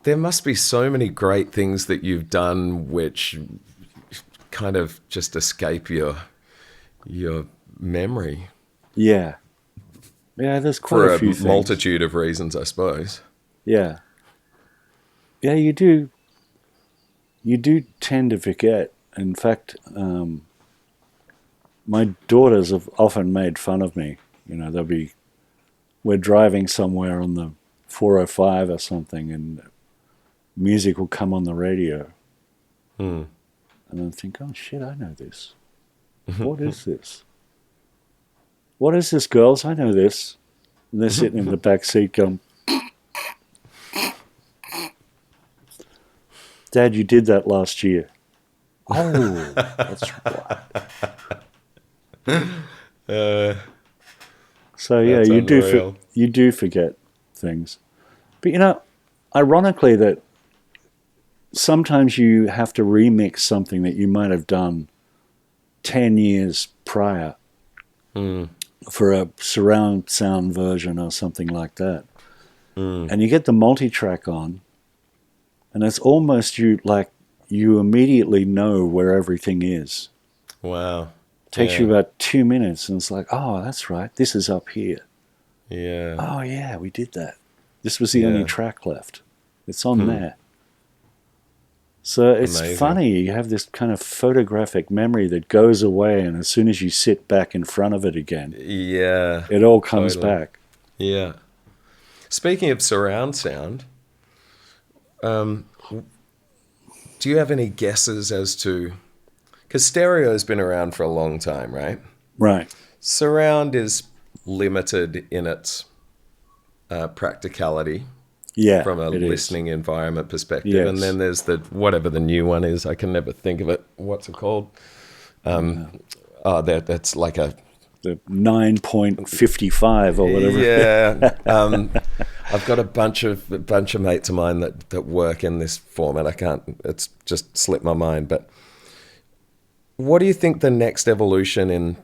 S1: There must be so many great things that you've done which kind of just escape your memory.
S2: Yeah. Yeah, there's quite a few things.
S1: For a multitude of reasons, I suppose.
S2: Yeah. Yeah, you do. You do tend to forget. In fact, my daughters have often made fun of me. You know, we're driving somewhere on the 405 or something, and music will come on the radio. And I think, oh shit, I know this. What is this? What is this, girls? I know this. And they're sitting in the back seat going, Dad, you did that last year. Oh, that's right. So yeah, you do forget things. But you know, ironically, that sometimes you have to remix something that you might have done 10 years prior for a surround sound version or something like that. And you get the multi-track on, and it's almost you immediately know where everything is.
S1: Wow.
S2: Takes you about 2 minutes, and it's like, oh, that's right, this is up here.
S1: Yeah.
S2: Oh yeah, we did that. This was the only track left. It's on there. So it's funny, you have this kind of photographic memory that goes away, and as soon as you sit back in front of it again, it all comes back.
S1: Yeah. Speaking of surround sound, do you have any guesses as to... Because stereo's been around for a long time, right?
S2: Right.
S1: Surround is limited in its practicality.
S2: Yeah,
S1: from a listening environment perspective.
S2: Yes.
S1: And then there's whatever the new one is. I can never think of it. What's it called? That's like the
S2: 9.55 or whatever.
S1: Yeah. I've got a bunch of mates of mine that work in this format. It's just slipped my mind. But what do you think the next evolution in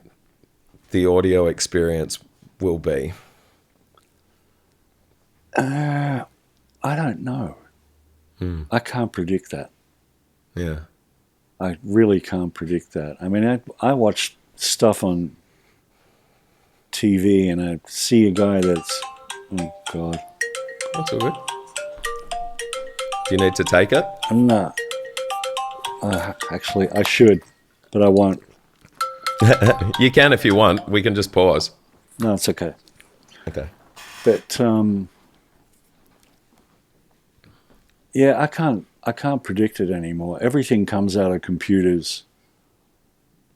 S1: the audio experience will be?
S2: I don't know. I can't predict that.
S1: Yeah.
S2: I really can't predict that. I mean, I watch stuff on TV and I see a guy that's... Oh, God.
S1: That's all good. Do you need to take it?
S2: No. Actually, I should, but I won't.
S1: You can if you want. We can just pause.
S2: No, it's okay.
S1: Okay.
S2: But... yeah, I can't predict it anymore. Everything comes out of computers,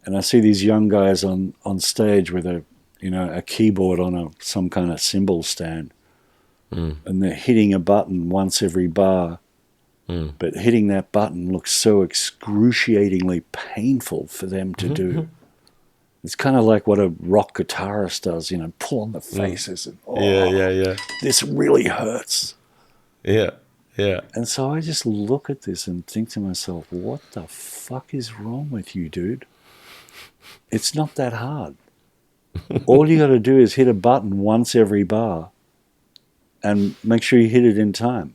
S2: and I see these young guys on stage with a keyboard on some kind of cymbal stand, and they're hitting a button once every bar. But hitting that button looks so excruciatingly painful for them to do. It's kind of like what a rock guitarist does, pull on the faces and
S1: yeah.
S2: This really hurts.
S1: Yeah. Yeah.
S2: And so I just look at this and think to myself, what the fuck is wrong with you, dude? It's not that hard. All you got to do is hit a button once every bar and make sure you hit it in time.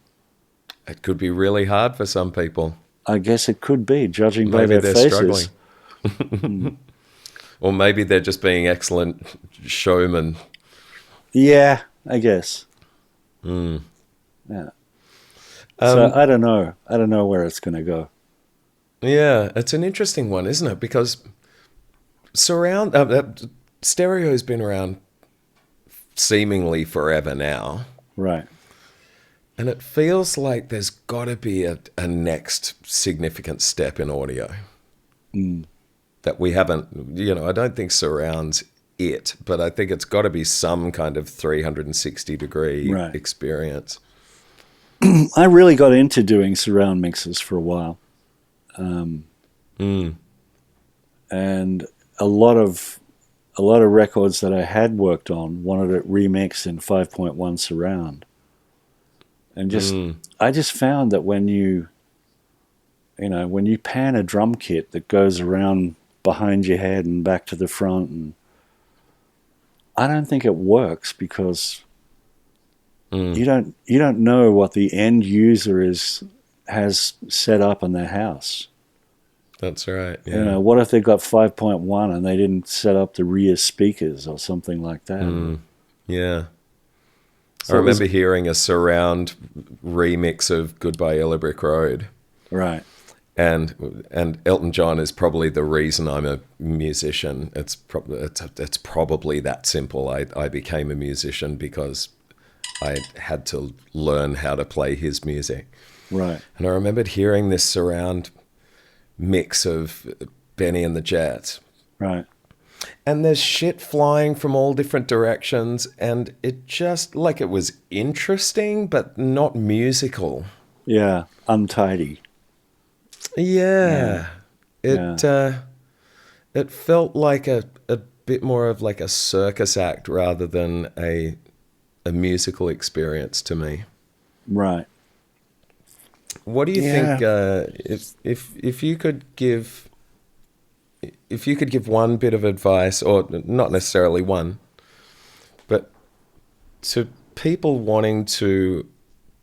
S1: It could be really hard for some people.
S2: I guess it could be, judging by their faces.
S1: Struggling. Or maybe they're just being excellent showmen.
S2: Yeah, I guess. Yeah. So I don't know. I don't know where it's going to go.
S1: Yeah, it's an interesting one, isn't it? Because stereo's been around seemingly forever now.
S2: Right.
S1: And it feels like there's got to be a next significant step in audio that we haven't, I don't think surround's it, but I think it's got to be some kind of 360-degree
S2: Right.
S1: experience.
S2: I really got into doing surround mixes for a while. And a lot of records that I had worked on wanted it remixed in 5.1 surround. And I just found that when you pan a drum kit that goes around behind your head and back to the front, and I don't think it works because you don't know what the end user has set up in their house.
S1: That's right. Yeah.
S2: What if they got 5.1 and they didn't set up the rear speakers or something like that?
S1: Yeah.
S2: So
S1: I remember hearing a surround remix of Goodbye Yellow Brick Road.
S2: Right.
S1: And Elton John is probably the reason I'm a musician. It's probably that simple. I became a musician because I had to learn how to play his music.
S2: Right.
S1: And I remembered hearing this surround mix of Benny and the Jets.
S2: Right.
S1: And there's shit flying from all different directions, and it just, like, it was interesting, but not musical.
S2: Yeah. Untidy.
S1: Yeah. It felt like a bit more of like a circus act rather than a musical experience to me.
S2: Right.
S1: What do you think, if you could give one bit of advice, or not necessarily one, but to people wanting to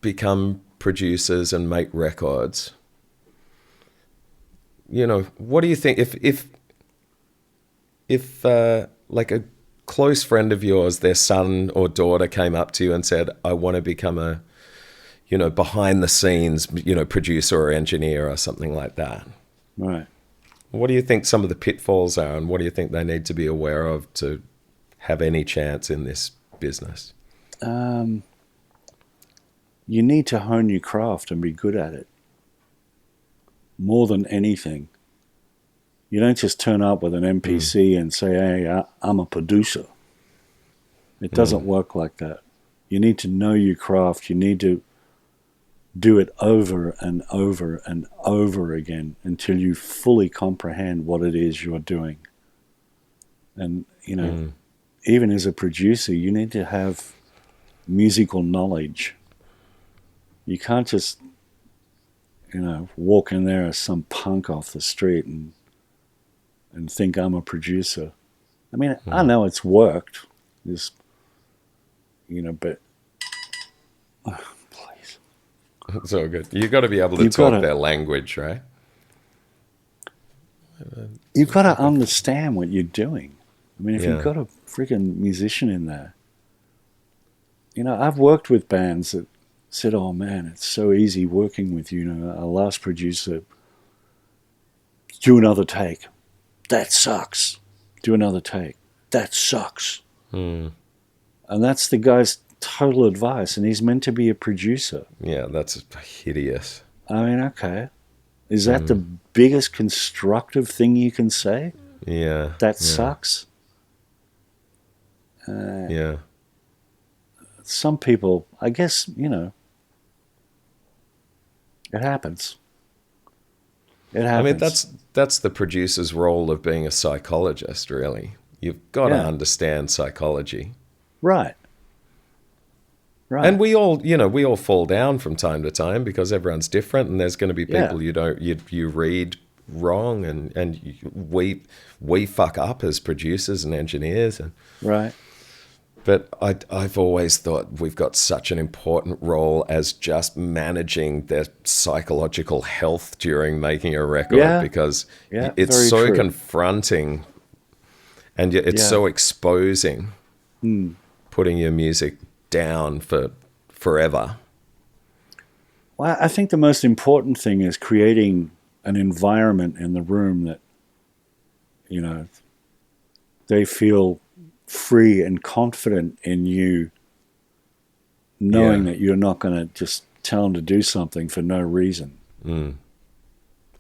S1: become producers and make records, what do you think if like a close friend of yours, their son or daughter came up to you and said, I want to become a, behind the scenes, producer or engineer or something like that.
S2: Right.
S1: What do you think some of the pitfalls are, and what do you think they need to be aware of to have any chance in this business?
S2: You need to hone your craft and be good at it. More than anything. You don't just turn up with an MPC and say, hey, I'm a producer. It doesn't work like that. You need to know your craft. You need to do it over and over and over again until you fully comprehend what it is you're doing. And, even as a producer, you need to have musical knowledge. You can't just, walk in there as some punk off the street and think I'm a producer. I mean, I know it's worked. But... please.
S1: It's all good. You've got to be able to talk their language, right?
S2: You've got to understand what you're doing. I mean, if you've got a freaking musician in there, I've worked with bands that said, oh man, it's so easy working with you. Our last producer, do another take. That sucks. Do another take. That sucks. And that's the guy's total advice, and he's meant to be a producer.
S1: Yeah, that's hideous.
S2: I mean, okay. Is that the biggest constructive thing you can say?
S1: Yeah.
S2: That sucks?
S1: Yeah.
S2: Some people, I guess, it happens. It happens.
S1: I mean, that's the producer's role of being a psychologist, really. You've got to understand psychology.
S2: Right. Right.
S1: And we all fall down from time to time because everyone's different, and there's going to be people you read wrong, and we fuck up as producers and engineers.
S2: Right.
S1: But I've always thought we've got such an important role as just managing their psychological health during making a record, because it's so true. Confronting, and it's so exposing, putting your music down for forever.
S2: Well, I think the most important thing is creating an environment in the room that, you know, they feel free and confident in you, knowing that you're not going to just tell them to do something for no reason.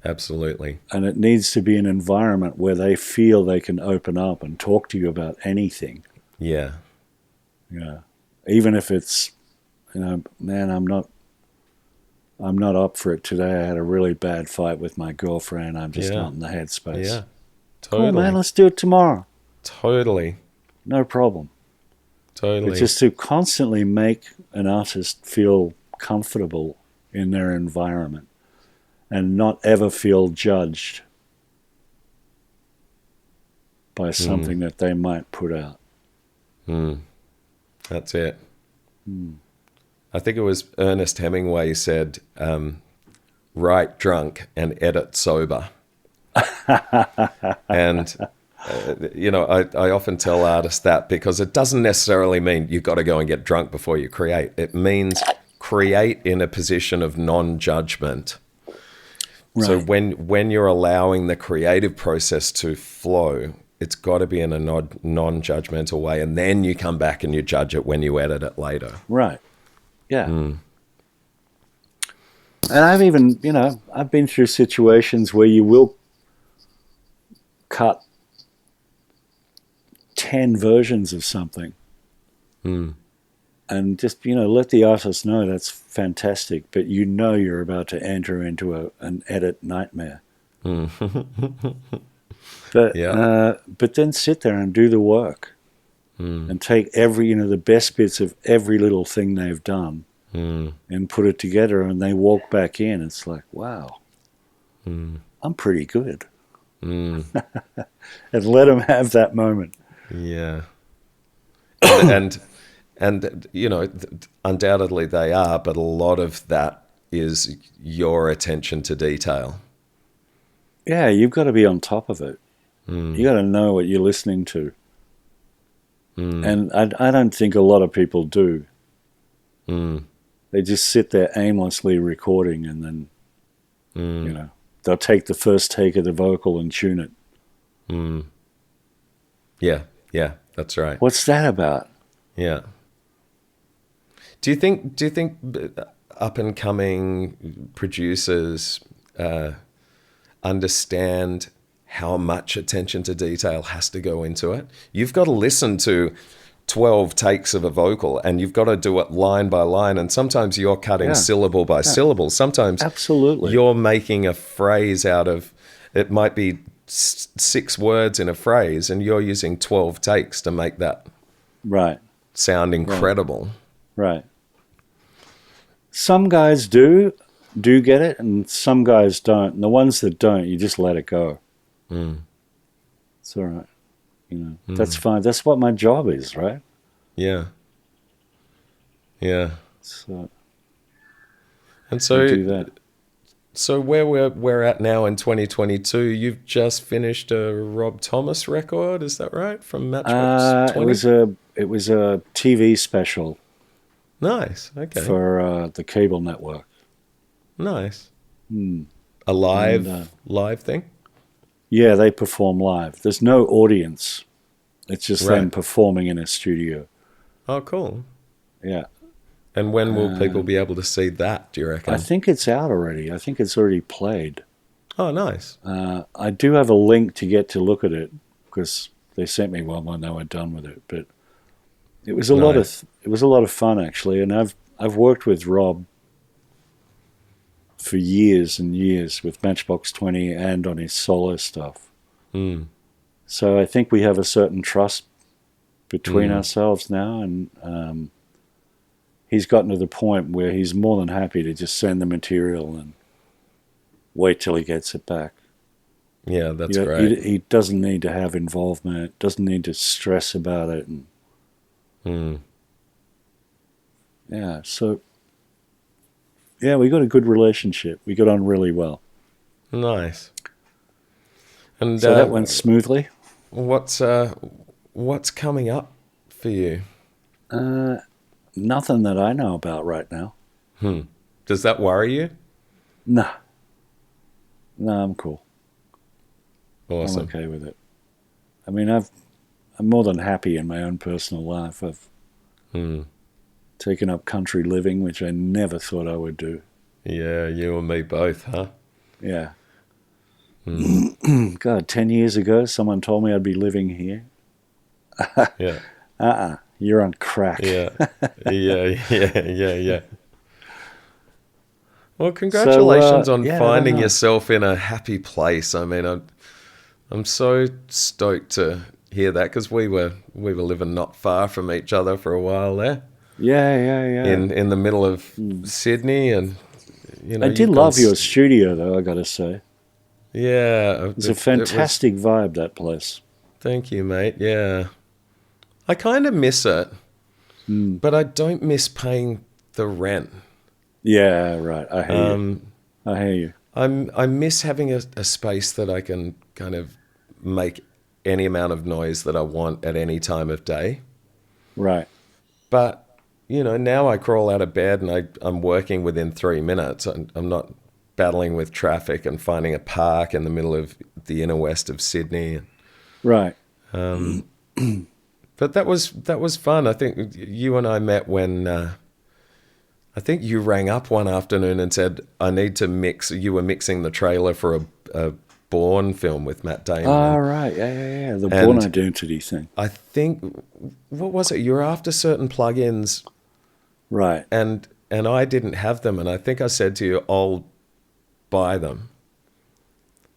S1: Absolutely.
S2: And it needs to be an environment where they feel they can open up and talk to you about anything.
S1: Yeah.
S2: Yeah. Even if it's, you know, man, I'm not up for it today. I had a really bad fight with my girlfriend. I'm just not in the headspace.
S1: Yeah. Totally.
S2: Cool, man, let's do it tomorrow.
S1: Totally.
S2: No problem.
S1: Totally.
S2: But just to constantly make an artist feel comfortable in their environment and not ever feel judged by something that they might put out.
S1: That's it. I think it was Ernest Hemingway said, write drunk and edit sober. And, you know, I often tell artists that because it doesn't necessarily mean you've got to go and get drunk before you create. It means create in a position of non-judgment. Right. So when you're allowing the creative process to flow, it's got to be in a non-judgmental way. And then you come back and you judge it when you edit it later.
S2: Right. Yeah. And I've even, you know, I've been through situations where you will cut 10 versions of something and just, you know, let the artist know that's fantastic, but you know you're about to enter into an edit nightmare. But then sit there and do the work and take every, you know, the best bits of every little thing they've done and put it together, and they walk back in. It's like, wow, I'm pretty good. And let them have that moment.
S1: Yeah. And you know, undoubtedly they are, but a lot of that is your attention to detail.
S2: Yeah, you've got to be on top of it. You got to know what you're listening to. And I don't think a lot of people do. They just sit there aimlessly recording, and then, you know, they'll take the first take of the vocal and tune it.
S1: Yeah, that's right.
S2: What's that about?
S1: Yeah. Do you think up and coming producers understand how much attention to detail has to go into it? You've got to listen to 12 takes of a vocal, and you've got to do it line by line, and sometimes you're cutting syllable by syllable. Sometimes you're making a phrase out of, it might be 6 words in a phrase, and you're using 12 takes to make that sound incredible. Right.
S2: Some guys do get it, and some guys don't. And the ones that don't, you just let it go. It's all right. You know, that's fine. That's what my job is, right?
S1: Yeah.
S2: So
S1: do that. So where we're at now in 2022, you've just finished a Rob Thomas record, is that right? From Matchbox 20?
S2: It was a TV special.
S1: Nice. Okay.
S2: For the cable network.
S1: Nice. A live thing?
S2: Yeah, they perform live. There's no audience. It's just them performing in a studio.
S1: Oh, cool.
S2: Yeah.
S1: And when will people be able to see that, do you reckon?
S2: I think it's out already. I think it's already played.
S1: Oh, nice.
S2: I do have a link to get to look at it, because they sent me one when they were done with it. But it was a lot of fun, actually. And I've worked with Rob for years and years with Matchbox 20 and on his solo stuff. So I think we have a certain trust between ourselves now, and he's gotten to the point where he's more than happy to just send the material and wait till he gets it back.
S1: Yeah, that's great.
S2: He doesn't need to have involvement, doesn't need to stress about it. And yeah, so yeah, we got a good relationship. We got on really well.
S1: Nice. And
S2: so that went smoothly.
S1: What's coming up for you?
S2: Nothing that I know about right now.
S1: Does that worry you?
S2: No. No, I'm cool.
S1: Awesome.
S2: I'm okay with it. I mean, I'm more than happy in my own personal life. I've taken up country living, which I never thought I would do.
S1: Yeah, you and me both, huh?
S2: Yeah. God, 10 years ago, someone told me I'd be living here.
S1: Yeah.
S2: You're on crack.
S1: Yeah. Yeah. Well,
S2: So,
S1: congratulations on
S2: yeah, I don't
S1: finding
S2: know.
S1: yourself in a happy place. I mean, I'm so stoked to hear that because we were living not far from each other for a while there.
S2: Yeah.
S1: In the middle of Sydney, and
S2: I did
S1: you've
S2: love your studio, though, I got to say.
S1: Yeah,
S2: It's a fantastic vibe, that place.
S1: Thank you, mate. Yeah, I kind of miss it, but I don't miss paying the rent.
S2: Yeah, right. I hear you. I hear you.
S1: I miss having a space that I can kind of make any amount of noise that I want at any time of day.
S2: Right.
S1: But, now I crawl out of bed and I'm working within 3 minutes. I'm not battling with traffic and finding a park in the middle of the inner west of Sydney.
S2: Right.
S1: But that was fun. I think you and I met when I think you rang up one afternoon and said, I need to mix. You were mixing the trailer for a Bourne film with Matt Damon.
S2: Oh, right. Yeah. The Bourne Identity thing.
S1: I think, what was it? You were after certain plugins.
S2: Right.
S1: And I didn't have them. And I think I said to you, I'll buy them.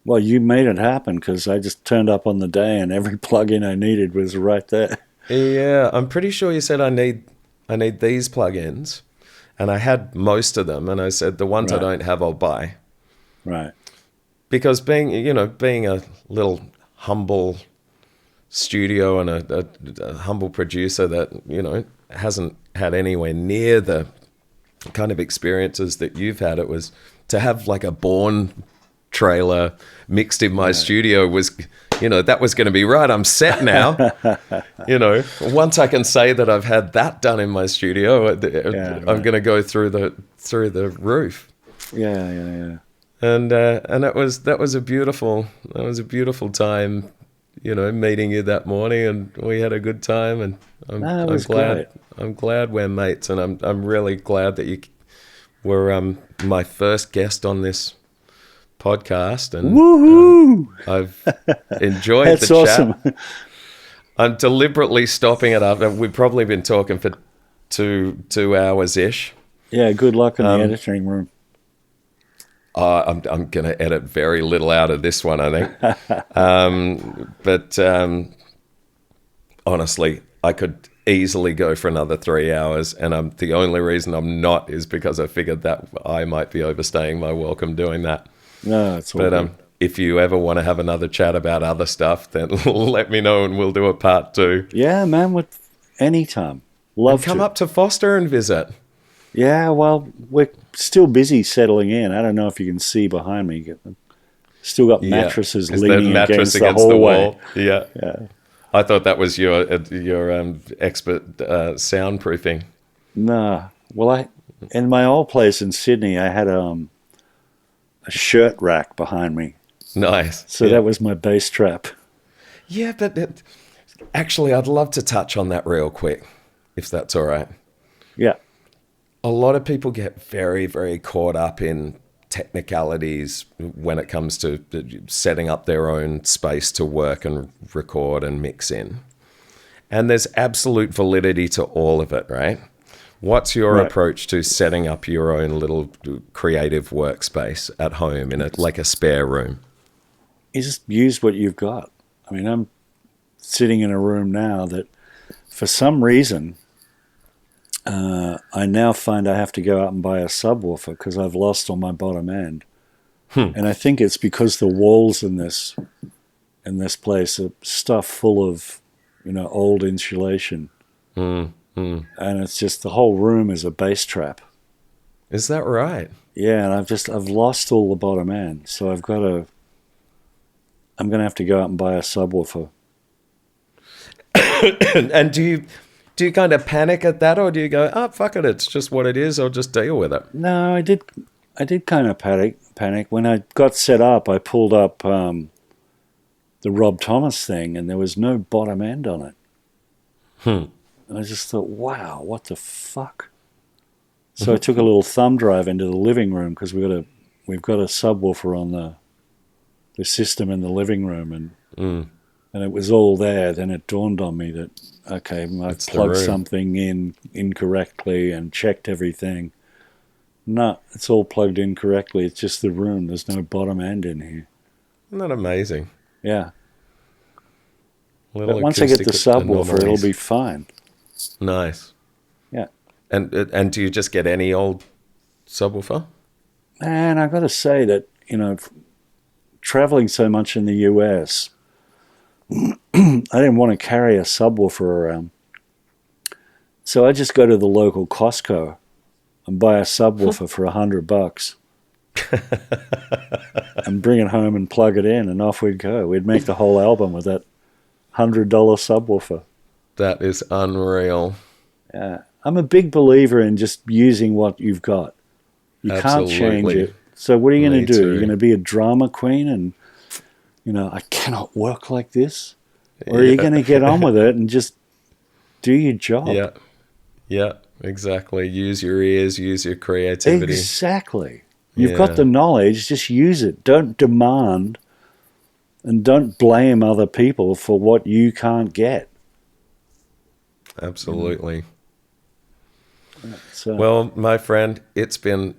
S2: Well, you made it happen because I just turned up on the day and every plugin I needed was right there.
S1: Yeah, I'm pretty sure you said I need these plugins. And I had most of them. And I said, the ones I don't have, I'll buy.
S2: Right.
S1: Because being a little humble studio and a humble producer that, hasn't had anywhere near the kind of experiences that you've had, it was to have like a Bourne trailer mixed in my studio was, that was going to be right. I'm set now. Once I can say that I've had that done in my studio, I'm going to go through the roof.
S2: Yeah.
S1: And that was a beautiful time, meeting you that morning, and we had a good time, and I'm glad
S2: great.
S1: I'm glad we're mates, and I'm really glad that you were my first guest on this podcast, and
S2: woohoo!
S1: I've enjoyed
S2: That's
S1: the
S2: awesome.
S1: chat. I'm deliberately stopping it up. We've probably been talking for 2 hours ish.
S2: Yeah, good luck in the editing room.
S1: I'm going to edit very little out of this one, I think. But honestly, I could easily go for another 3 hours, and the only reason I'm not is because I figured that I might be overstaying my welcome doing that.
S2: No, it's all
S1: But
S2: good.
S1: if you ever want to have another chat about other stuff, then let me know and we'll do a part 2.
S2: Yeah, man, anytime. Love
S1: Come
S2: to.
S1: up to Foster and visit.
S2: Yeah, well, we're still busy settling in. I don't know if you can see behind me. Still got mattresses
S1: Is
S2: leaning
S1: that mattress
S2: against the hallway.
S1: wall? Yeah. I thought that was your expert soundproofing.
S2: Nah. Well, in my old place in Sydney, I had a shirt rack behind me.
S1: Nice.
S2: So that was my bass trap.
S1: Yeah, but actually, I'd love to touch on that real quick, if that's all right.
S2: Yeah.
S1: A lot of people get very, very caught up in technicalities when it comes to setting up their own space to work and record and mix in. And there's absolute validity to all of it, right? What's your approach to setting up your own little creative workspace at home in like a spare room?
S2: You just use what you've got. I mean, I'm sitting in a room now that for some reason I now find I have to go out and buy a subwoofer because I've lost on my bottom end. And I think it's because the walls in this place are stuffed full of, old insulation. And it's just the whole room is a bass trap.
S1: Is that right?
S2: Yeah, and I've lost all the bottom end, so I'm going to have to go out and buy a subwoofer.
S1: And do you kind of panic at that, or do you go, fuck it, it's just what it is, I'll just deal with it?
S2: No, I did I did kind of panic. When I got set up, I pulled up the Rob Thomas thing, and there was no bottom end on it. And I just thought, wow, what the fuck? So I took a little thumb drive into the living room, because we've got a subwoofer on the system in the living room, and it was all there. Then it dawned on me that, okay, I plugged something in incorrectly and checked everything. No, it's all plugged in correctly. It's just the room. There's no bottom end in here.
S1: Isn't that amazing?
S2: Yeah.
S1: Little
S2: But once I get the subwoofer,
S1: anomalies.
S2: it'll be fine.
S1: Nice.
S2: Yeah.
S1: And do you just get any old subwoofer?
S2: And I got to say that, traveling so much in the US, I didn't want to carry a subwoofer around. So I just go to the local Costco and buy a subwoofer for $100 and bring it home and plug it in, and off we'd go. We'd make the whole album with that $100 subwoofer.
S1: That is unreal.
S2: Yeah. I'm a big believer in just using what you've got. You
S1: Absolutely.
S2: can't change it. So what are you going to do?
S1: too.
S2: You're going to be a drama queen and, I cannot work like this? Or are you going to get on with it and just do your job?
S1: Yeah, exactly. Use your ears, use your creativity.
S2: Exactly. You've got the knowledge, just use it. Don't demand and don't blame other people for what you can't get.
S1: Absolutely.
S2: So,
S1: Well, my friend, it's been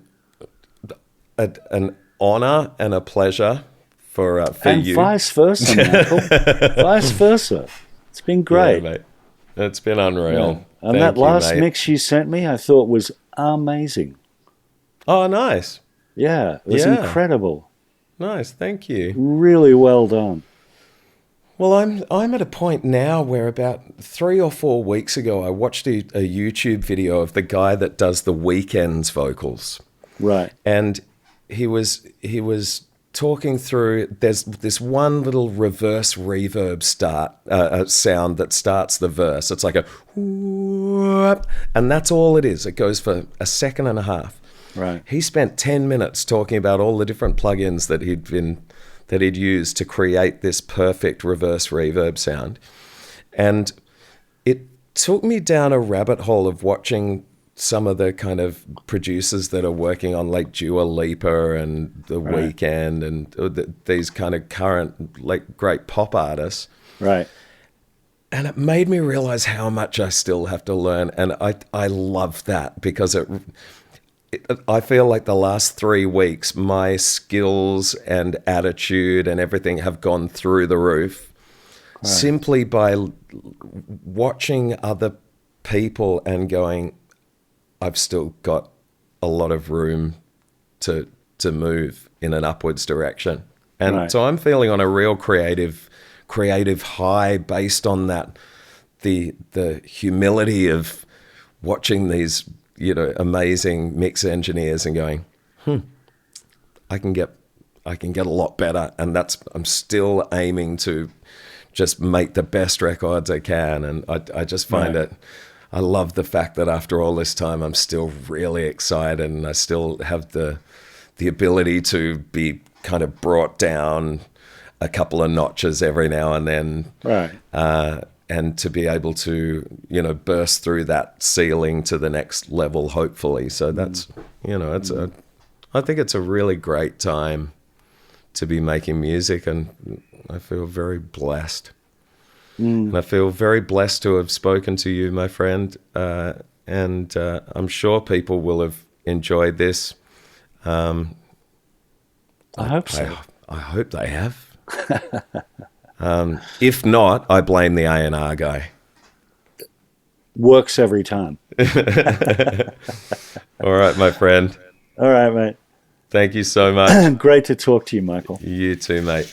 S1: an honor and a pleasure for
S2: and
S1: you.
S2: vice versa, Michael. Vice versa. It's been great.
S1: Yeah, mate. It's been unreal.
S2: And
S1: Thank
S2: that
S1: you,
S2: last
S1: mate.
S2: mix you sent me, I thought was amazing.
S1: Oh, nice.
S2: Yeah, it was incredible.
S1: Nice. Thank you.
S2: Really well done.
S1: Well, I'm at a point now where about 3 or 4 weeks ago, I watched a YouTube video of the guy that does the Weeknd's vocals.
S2: Right.
S1: And he was talking through, there's this one little reverse reverb sound that starts the verse. It's like a whoop, and that's all it is. It goes for a second and a half.
S2: Right.
S1: He spent 10 minutes talking about all the different plugins that he'd used to create this perfect reverse reverb sound. And it took me down a rabbit hole of watching some of the kind of producers that are working on like Dua Lipa and The Weeknd and these kind of current like great pop artists.
S2: Right.
S1: And it made me realize how much I still have to learn. And I love that because I feel like the last 3 weeks, my skills and attitude and everything have gone through the roof simply by watching other people and going, I've still got a lot of room to move in an upwards direction. And so I'm feeling on a real creative high based on that, the humility of watching these, amazing mix engineers and going, I can get a lot better. And I'm still aiming to just make the best records I can. And I just find it, I love the fact that after all this time, I'm still really excited and I still have the ability to be kind of brought down a couple of notches every now and then.
S2: Right.
S1: And to be able to, burst through that ceiling to the next level, hopefully. So that's, I think it's a really great time to be making music, and I feel very blessed. And I feel very blessed to have spoken to you, my friend. And I'm sure people will have enjoyed this.
S2: I hope so.
S1: I hope they have. If not, I blame the A&R guy.
S2: Works every time.
S1: All right, my friend.
S2: All right, mate.
S1: Thank you so much.
S2: Great to talk to you, Michael.
S1: You too, mate.